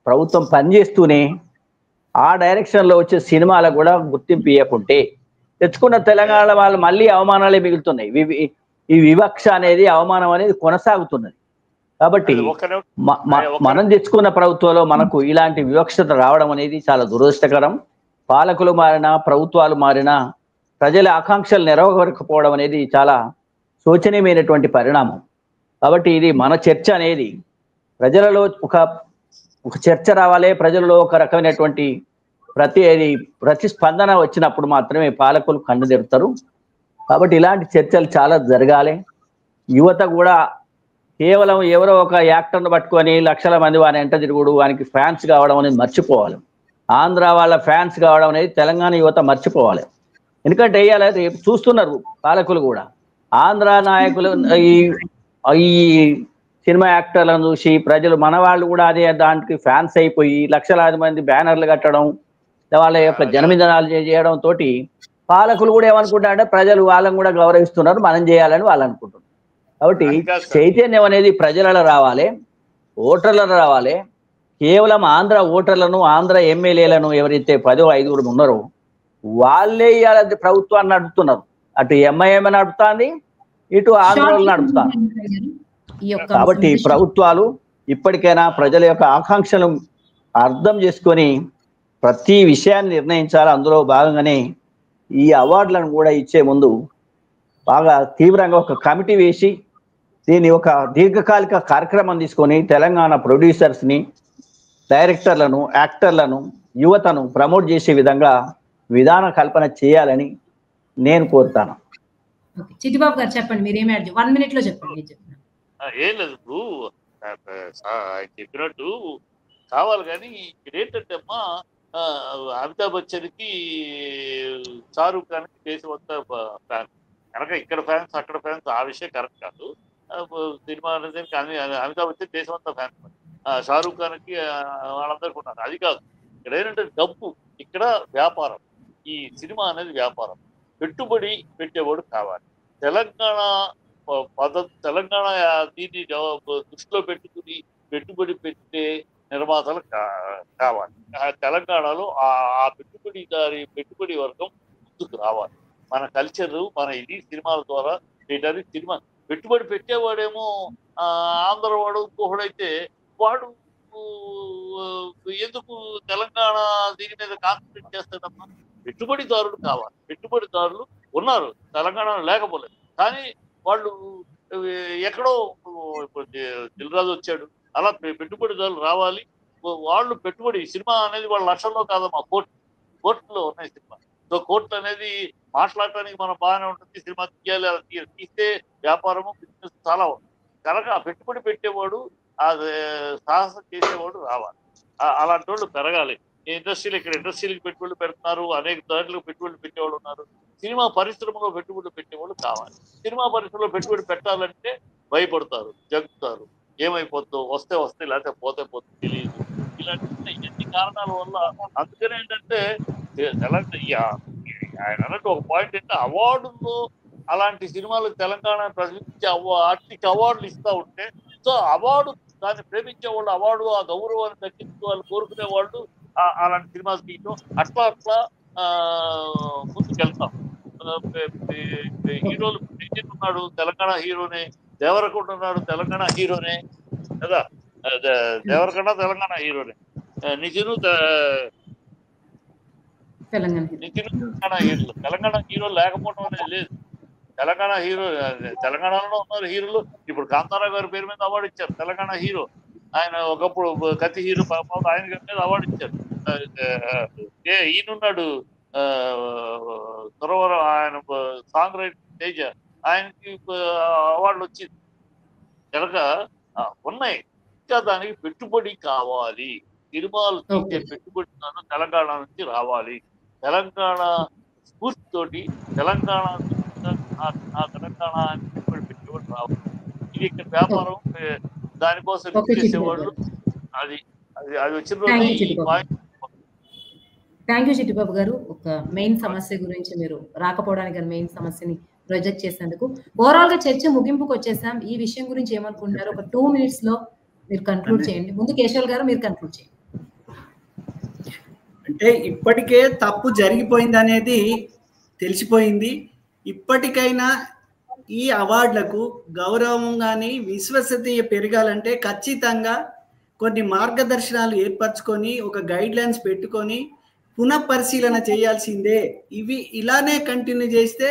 ప్రభుత్వం పనిచేస్తూనే ఆ డైరెక్షన్లో వచ్చే సినిమాలకు కూడా గుర్తింపు ఇవ్వకుంటే తెచ్చుకున్న తెలంగాణ వాళ్ళు మళ్ళీ అవమానాలే మిగులుతున్నాయి. ఈ వివక్ష అనేది, అవమానం అనేది కొనసాగుతున్నది. కాబట్టి మనం తెచ్చుకున్న ప్రభుత్వంలో మనకు ఇలాంటి వివక్షత రావడం అనేది చాలా దురదృష్టకరం. పాలకులు మారినా, ప్రభుత్వాలు మారినా ప్రజల ఆకాంక్షలు నెరవేరకపోవడం అనేది చాలా శోచనీయమైనటువంటి పరిణామం. కాబట్టి ఇది మన చర్చ అనేది ప్రజలలో ఒక చర్చ రావాలి. ప్రజలలో ఒక రకమైనటువంటి ప్రతిస్పందన వచ్చినప్పుడు మాత్రమే పాలకులు కన్ను తెరుతారు. కాబట్టి ఇలాంటి చర్చలు చాలా జరగాలి. యువత కూడా కేవలం ఎవరో ఒక యాక్టర్ను పట్టుకొని లక్షల మంది వాని వెంట తిరుగుడు, వానికి ఫ్యాన్స్ కావడం అనేది మర్చిపోవాలి. ఆంధ్ర వాళ్ళ ఫ్యాన్స్ కావడం అనేది తెలంగాణ యువత మర్చిపోవాలి. ఎందుకంటే రేపు చూస్తున్నారు పాలకులు కూడా ఆంధ్ర నాయకులు ఈ సినిమా యాక్టర్లను చూసి ప్రజలు, మన వాళ్ళు కూడా అదే దానికి ఫ్యాన్స్ అయిపోయి లక్షలాది మంది బ్యానర్లు కట్టడం, వాళ్ళ యొక్క జన్మదినాలు చేయడం తోటి పాలకులు కూడా ఏమనుకుంటారంటే ప్రజలు వాళ్ళని కూడా గౌరవిస్తున్నారు, మనం చేయాలని వాళ్ళు అనుకుంటున్నారు. కాబట్టి చైతన్యం అనేది ప్రజలలో రావాలి, ఓటర్లలో రావాలి. కేవలం ఆంధ్ర ఓటర్లను, ఆంధ్ర ఎమ్మెల్యేలను ఎవరైతే 10-5 ఉన్నారో వాళ్ళే ఇవాళ ప్రభుత్వాన్ని నడుపుతున్నారు. అటు ఎంఐఎం నడుపుతాంది, ఇటు ఆంధ్రలో నడుపుతారు. కాబట్టి ప్రభుత్వాలు ఇప్పటికైనా ప్రజల యొక్క ఆకాంక్షలను అర్థం చేసుకొని ప్రతి విషయాన్ని నిర్ణయించాలి. అందులో భాగంగానే ఈ అవార్డులను కూడా ఇచ్చే ముందు బాగా తీవ్రంగా ఒక కమిటీ వేసి దీన్ని ఒక దీర్ఘకాలిక కార్యక్రమం తీసుకొని తెలంగాణ ప్రొడ్యూసర్స్ని, డైరెక్టర్లను, యాక్టర్లను, యువతను ప్రమోట్ చేసే విధంగా విధాన కల్పన చేయాలని నేను కోరుతాను. చిట్టిబాబు గారు చెప్పండి, మీరేమి 1 minute లో చెప్పండి. ఏం లేదు, ఇప్పుడు చెప్పినట్టు కావాలి. కానీ ఇక్కడ ఏంటంటే అమ్మా, అమితాబ్ బచ్చన్కి, షారూఖ్ ఖాన్కి దేశమంతా ఫ్యాన్స్, కనుక ఇక్కడ ఫ్యాన్స్ అక్కడ ఫ్యాన్స్, ఆ విషయం కరెక్ట్ కాదు. సినిమా అనేది అమితాబ్ బచ్చన్ దేశమంతా ఫ్యాన్స్, షారూఖ్ ఖాన్కి వాళ్ళందరికీ ఉన్నారు, అది కాదు. ఇక్కడ ఏంటంటే డబ్బు, ఇక్కడ వ్యాపారం. ఈ సినిమా అనేది వ్యాపారం, పెట్టుబడి పెట్టేవాడు కావాలి. తెలంగాణ దీన్ని దృష్టిలో పెట్టుకుని పెట్టుబడి పెట్టే నిర్మాతలు కావాలి. తెలంగాణలో ఆ పెట్టుబడి వర్గం ముందుకు రావాలి. మన కల్చర్, మన ఇది సినిమాల ద్వారా చేయడానికి. సినిమా పెట్టుబడి పెట్టేవాడేమో ఆంధ్ర వాడు, ఇంకొకడైతే వాడు ఎందుకు తెలంగాణ దీని మీద కాన్సన్ట్రేట్ చేస్తాడమ్మా? పెట్టుబడిదారులు కావాలి. పెట్టుబడిదారులు ఉన్నారు, తెలంగాణలో లేకపోలేదు. కానీ వాళ్ళు ఎక్కడో ఇప్పుడు దిల్రాజు వచ్చాడు, అలా పెట్టుబడిదారులు రావాలి, వాళ్ళు పెట్టుబడి సినిమా అనేది వాళ్ళ లక్షల్లో కాదమ్మా, కోర్టులో ఉన్నాయి సినిమా. సో కోర్టు అనేది మాట్లాడటానికి మనం బాగానే ఉంటుంది, సినిమా తీయాలి, అలా తీస్తే వ్యాపారము బిజినెస్ చాలా కనుక ఆ పెట్టుబడి పెట్టేవాడు, అది సాహసం చేసేవాడు రావాలి. అలాంటి వాళ్ళు పెరగాలి. ఇండస్ట్రీలు ఇక్కడ ఇండస్ట్రీలకు పెట్టుబడులు పెడుతున్నారు, అనేక దాంట్లో పెట్టుబడులు పెట్టేవాళ్ళు ఉన్నారు. సినిమా పరిశ్రమలో పెట్టుబడులు పెట్టేవాళ్ళు కావాలి. సినిమా పరిశ్రమలో పెట్టుబడి పెట్టాలంటే భయపడతారు, జగ్గుతారు, ఏమైపోతుందో, వస్తే లేకపోతే పోతే తెలియదు. ఇలాంటి ఎన్ని కారణాల వల్ల. అందుకనే ఏంటంటే ఆయన అన్నట్టు ఒక పాయింట్ ఏంటంటే అవార్డుల్లో అలాంటి సినిమాలకు తెలంగాణ ప్రశ్నించే ఆర్టిక్ అవార్డులు ఇస్తూ ఉంటే, సో అవార్డు దాన్ని ప్రేమించే వాళ్ళు, అవార్డు ఆ గౌరవాన్ని దక్కించుకోవాలి కోరుకునే వాళ్ళు అలాంటి సినిమాలు తీయటం, అట్లా ముందుకెళ్తాం. హీరోలు నితిన్ ఉన్నాడు, తెలంగాణ హీరోనే. దేవరకొండ ఉన్నాడు, తెలంగాణ హీరోనే కదా. దేవరకొండ తెలంగాణ హీరోనే. నితిన్ తెలంగాణ హీరోలు. తెలంగాణ హీరో లేకపోవడం అనేది లేదు. తెలంగాణ హీరో తెలంగాణలో ఉన్నారు హీరోలు. ఇప్పుడు కాంతారావు గారి పేరు మీద అవార్డు ఇచ్చారు, తెలంగాణ హీరో. ఆయన ఒకప్పుడు కత్తి హీరో, ఆయన మీద అవార్డు ఇచ్చారు. ఈయనున్నాడు త్వరవరం, ఆయన సాంగ్ రైటర్ తేజ, ఆయనకి అవార్డులు వచ్చింది. కనుక ఉన్నాయి. ఇంకా దానికి పెట్టుబడి కావాలి. సినిమాలు తీసే పెట్టుబడి తెలంగాణ నుంచి రావాలి. తెలంగాణ స్ఫూర్తితోటి తెలంగాణ పెట్టుబడి రావాలి. ఇది ఇక్కడ వ్యాపారం, దానికోసం చేసేవాళ్ళు. అది వచ్చిన రోజు. థ్యాంక్ యూ చిట్టిబాబు గారు. ఒక మెయిన్ సమస్య గురించి మీరు రాకపోవడానికి మెయిన్ సమస్యని ప్రొజెక్ట్ చేసేందుకు. ఓవరాల్ గా చర్చ ముగింపుకు వచ్చేసాం. ఈ విషయం గురించి ఏమనుకుంటారు? ఒక 2 minutes లో మీరు కన్క్లూడ్ చేయండి. ముందు కేశవ్ గారు మీరు కన్క్లూడ్ చేయండి. అంటే ఇప్పటికే తప్పు జరిగిపోయింది అనేది తెలిసిపోయింది. ఇప్పటికైనా ఈ అవార్డులకు గౌరవం కానీ విశ్వసనీయ పెరగాలంటే ఖచ్చితంగా కొన్ని మార్గదర్శనాలు ఏర్పరచుకొని ఒక గైడ్ లైన్స్ పెట్టుకొని పునఃపరిశీలన చేయాల్సిందే. ఇవి ఇలానే కంటిన్యూ చేస్తే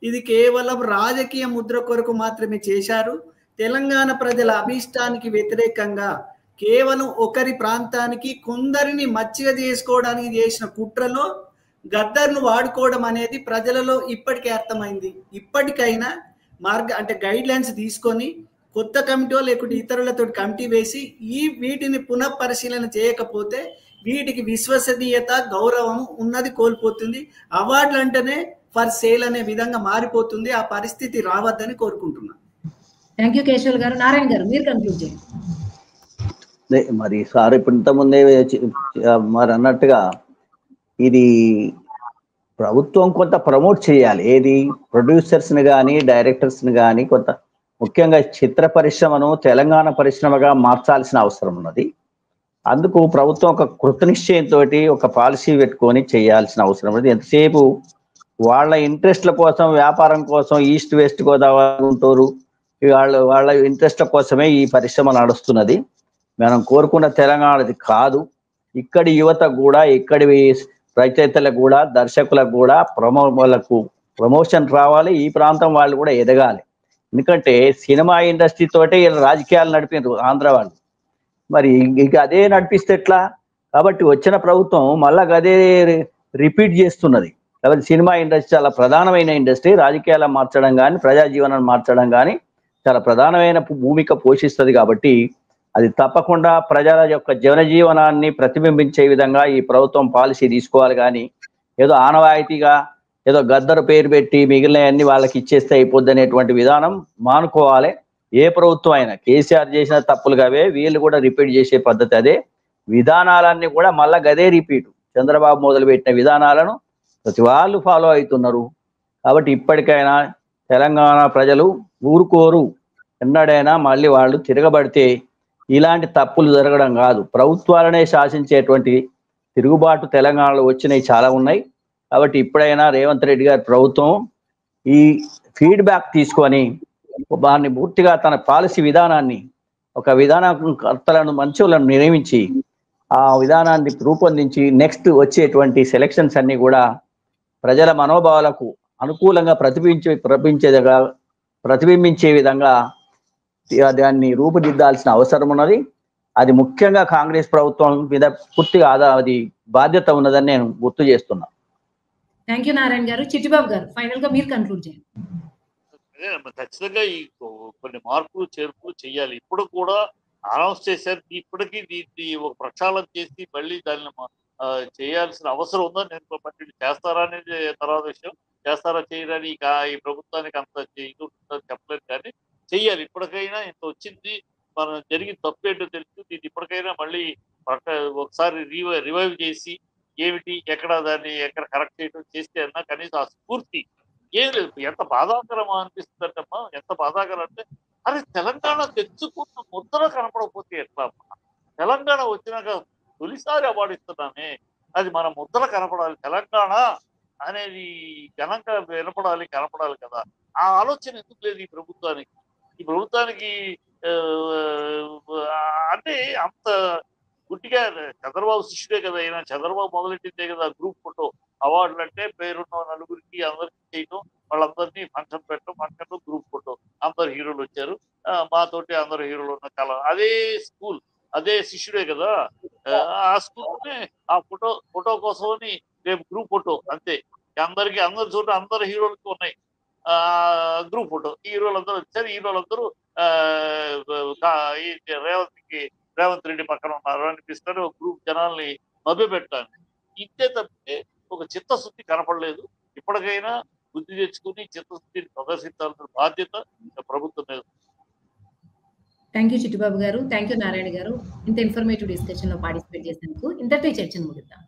ఇది కేవలం రాజకీయ ముద్ర కొరకు మాత్రమే చేశారు. తెలంగాణ ప్రజల అభిష్టానికి వ్యతిరేకంగా కేవలం ఒకరి ప్రాంతానికి కొందరిని మచ్చిక చేసుకోవడానికి చేసిన కుట్రలో గద్దర్ను వాడుకోవడం అనేది ప్రజలలో ఇప్పటికే అర్థమైంది. ఇప్పటికైనా అంటే గైడ్ లైన్స్ తీసుకొని కొత్త కమిటీ లేకుంటే ఇతరులతో కమిటీ వేసి వీటిని పునఃపరిశీలన చేయకపోతే వీటికి విశ్వసనీయత, గౌరవం ఉన్నది కోల్పోతుంది. అవార్డులు అంటేనే ఫర్ సేల్ అనే విధంగా మారిపోతుంది. ఆ పరిస్థితి రావద్దని కోరుకుంటున్నాను. థ్యాంక్ యూ కేశవ్ గారు. నారాయణ గారు మీరు కన్క్లూడ్ చేయండి. మరి సార్ ఇప్పుడు ఇంతకుముందే మరి అన్నట్టుగా ఇది ప్రభుత్వం కొంత ప్రమోట్ చేయాలి. ఏది ప్రొడ్యూసర్స్ని కానీ డైరెక్టర్స్ని కానీ కొంత, ముఖ్యంగా చిత్ర పరిశ్రమను తెలంగాణ పరిశ్రమగా మార్చాల్సిన అవసరం ఉన్నది. అందుకు ప్రభుత్వం ఒక కృతనిశ్చయంతో ఒక పాలసీ పెట్టుకొని చేయాల్సిన అవసరం ఉన్నది. ఎంతసేపు వాళ్ళ ఇంట్రెస్ట్ల కోసం, వ్యాపారం కోసం ఈస్ట్ వెస్ట్ గోదావరి గుంటూరు వాళ్ళ ఇంట్రెస్ట్ల కోసమే ఈ పరిశ్రమ నడుస్తున్నది. మనం కోరుకున్న తెలంగాణది కాదు. ఇక్కడి యువత కూడా, ఇక్కడి రచయితలకు కూడా, దర్శకులకు కూడా ప్రమోషన్ రావాలి. ఈ ప్రాంతం వాళ్ళు కూడా ఎదగాలి. ఎందుకంటే సినిమా ఇండస్ట్రీ తోటే రాజకీయాలు నడిపినారు ఆంధ్ర వాళ్ళు. మరి ఇక అదే నడిపిస్తే ఎట్లా? కాబట్టి వచ్చిన ప్రభుత్వం మళ్ళా అదే రిపీట్ చేస్తున్నది. కాబట్టి సినిమా ఇండస్ట్రీ చాలా ప్రధానమైన ఇండస్ట్రీ. రాజకీయాలను మార్చడం కానీ, ప్రజా జీవనాన్ని మార్చడం కానీ చాలా ప్రధానమైన భూమిక పోషిస్తుంది. కాబట్టి అది తప్పకుండా ప్రజల యొక్క జనజీవనాన్ని ప్రతిబింబించే విధంగా ఈ ప్రభుత్వం పాలసీ తీసుకోవాలి. కానీ ఏదో ఆనవాయితీగా ఏదో గద్దరు పేరు పెట్టి మిగిలినవన్నీ వాళ్ళకి ఇచ్చేస్తే అయిపోద్ది అనేటువంటి విధానం మానుకోవాలి. ఏ ప్రభుత్వం అయినా కేసీఆర్ చేసిన తప్పులుగా వీళ్ళు కూడా రిపీట్ చేసే పద్ధతి అదే. విధానాలన్నీ కూడా మళ్ళా గదే రిపీట్. చంద్రబాబు మొదలుపెట్టిన విధానాలను ప్రతి వాళ్ళు ఫాలో అవుతున్నారు. కాబట్టి ఇప్పటికైనా తెలంగాణ ప్రజలు ఊరుకోరు. ఎన్నడైనా మళ్ళీ వాళ్ళు తిరగబడితే ఇలాంటి తప్పులు జరగడం కాదు. ప్రభుత్వాలనే శాసించేటువంటి తిరుగుబాటు తెలంగాణలో వచ్చినవి చాలా ఉన్నాయి. కాబట్టి ఇప్పుడైనా రేవంత్ రెడ్డి గారి ప్రభుత్వం ఈ ఫీడ్బ్యాక్ తీసుకొని వారిని పూర్తిగా తన పాలసీ విధానాన్ని, ఒక విధానకర్తలను మంచోళ్ళను నియమించి ఆ విధానాన్ని రూపొందించి నెక్స్ట్ వచ్చేటువంటి సెలక్షన్స్ అన్ని కూడా ప్రజల మనోభావాలకు అనుకూలంగా ప్రతిబింబించేదిగా ప్రతిబింబించే విధంగా దాన్ని రూపుదిద్దాల్సిన అవసరం ఉన్నది. అది ముఖ్యంగా కాంగ్రెస్ ప్రభుత్వం మీద పూర్తిగా అది బాధ్యత ఉన్నదని నేను గుర్తు చేస్తున్నా. థ్యాంక్ యూ నారాయణ గారు. చిట్టిబాబు గారు ఫైనల్ గా మీరు కన్క్లూడ్ చేయండి. ఖచ్చితంగా ఈ కొన్ని మార్పులు చేర్పులు చేయాలి. ఇప్పుడు కూడా అనౌన్స్ చేశారు. ఇప్పటికీ దీన్ని ఒక ప్రక్షాళన చేసి మళ్ళీ దాన్ని చేయాల్సిన అవసరం ఉందని నేను బట్టి చేస్తారా అనేది తర్వాత విషయం. చేస్తారా చేయరని ఈ ప్రభుత్వానికి అంత ఇది ఉంటుందని చెప్పలేదు, కానీ చెయ్యాలి. ఇప్పటికైనా ఇంత వచ్చింది, మనం జరిగిన తప్పేంటో తెలుసు. దీన్ని ఇప్పటికైనా మళ్ళీ ఒకసారి రివైవ్ చేసి ఏమిటి ఎక్కడ కరెక్ట్ చేయడం చేస్తే అన్నా కనీసం ఆ స్ఫూర్తి ఏం లేదు. ఎంత బాధాకరమా అనిపిస్తుందంటమ్మా, ఎంత బాధాకరం అంటే అరే తెలంగాణ తెచ్చుకున్న ముద్ర కనపడకపోతే ఎట్లా? తెలంగాణ వచ్చినాక తొలిసారి అవార్డు ఇస్తున్నామే, అది మన ముద్ర కనపడాలి, తెలంగాణ అనేది ఘనంగా కనపడాలి కదా. ఆ ఆలోచన ఎందుకు లేదు ఈ ప్రభుత్వానికి? ఈ ప్రభుత్వానికి అంటే అంత గుడ్డిగా చంద్రబాబు శిష్యుడే కదా అయినా, చంద్రబాబు మొదలెట్టిందే కదా గ్రూప్ ఫోటో అవార్డులు అంటే పేరున్న నలుగురికి అందరికి చేయటం, వాళ్ళందరినీ ఫంక్షన్ పెట్టడం, ఫంక్షన్ గ్రూప్ ఫోటో, అందరు హీరోలు వచ్చారు, మాతోటి అందరు హీరోలు ఉన్న కాలం. అదే స్కూల్, అదే శిష్యుడే కదా. ఆ స్కూల్నే ఆ ఫోటో కోసమని రేపు గ్రూప్ ఫోటో అంతే. అందరు చోట అందరు హీరోలకి ఉన్నాయి గ్రూప్ ఫోటో. హీరోలందరూ వచ్చారు, హీరోలందరూ రేవంత్ రెడ్డి పక్కన ఉన్నారు అనిపిస్తారు. గ్రూప్ జనాల్ని మభ్య పెట్టాలి. ఇంతే తప్పితే ఒక చిత్తశుద్ధి కనపడలేదు. ఇప్పటికైనా బుద్ధి తెచ్చుకుని చిత్తశుద్ధిని ప్రదర్శించాల్సిన బాధ్యత ప్రభుత్వం మీద. థ్యాంక్ యూ చిట్టిబాబు గారు. థ్యాంక్ యూ నారాయణ గారు. ఇంత ఇన్ఫర్మేటివ్ డిస్కషన్ లో పార్టిసిపేట్ చేసినందుకు. ఇంతటితో చర్చను ముగిద్దాం.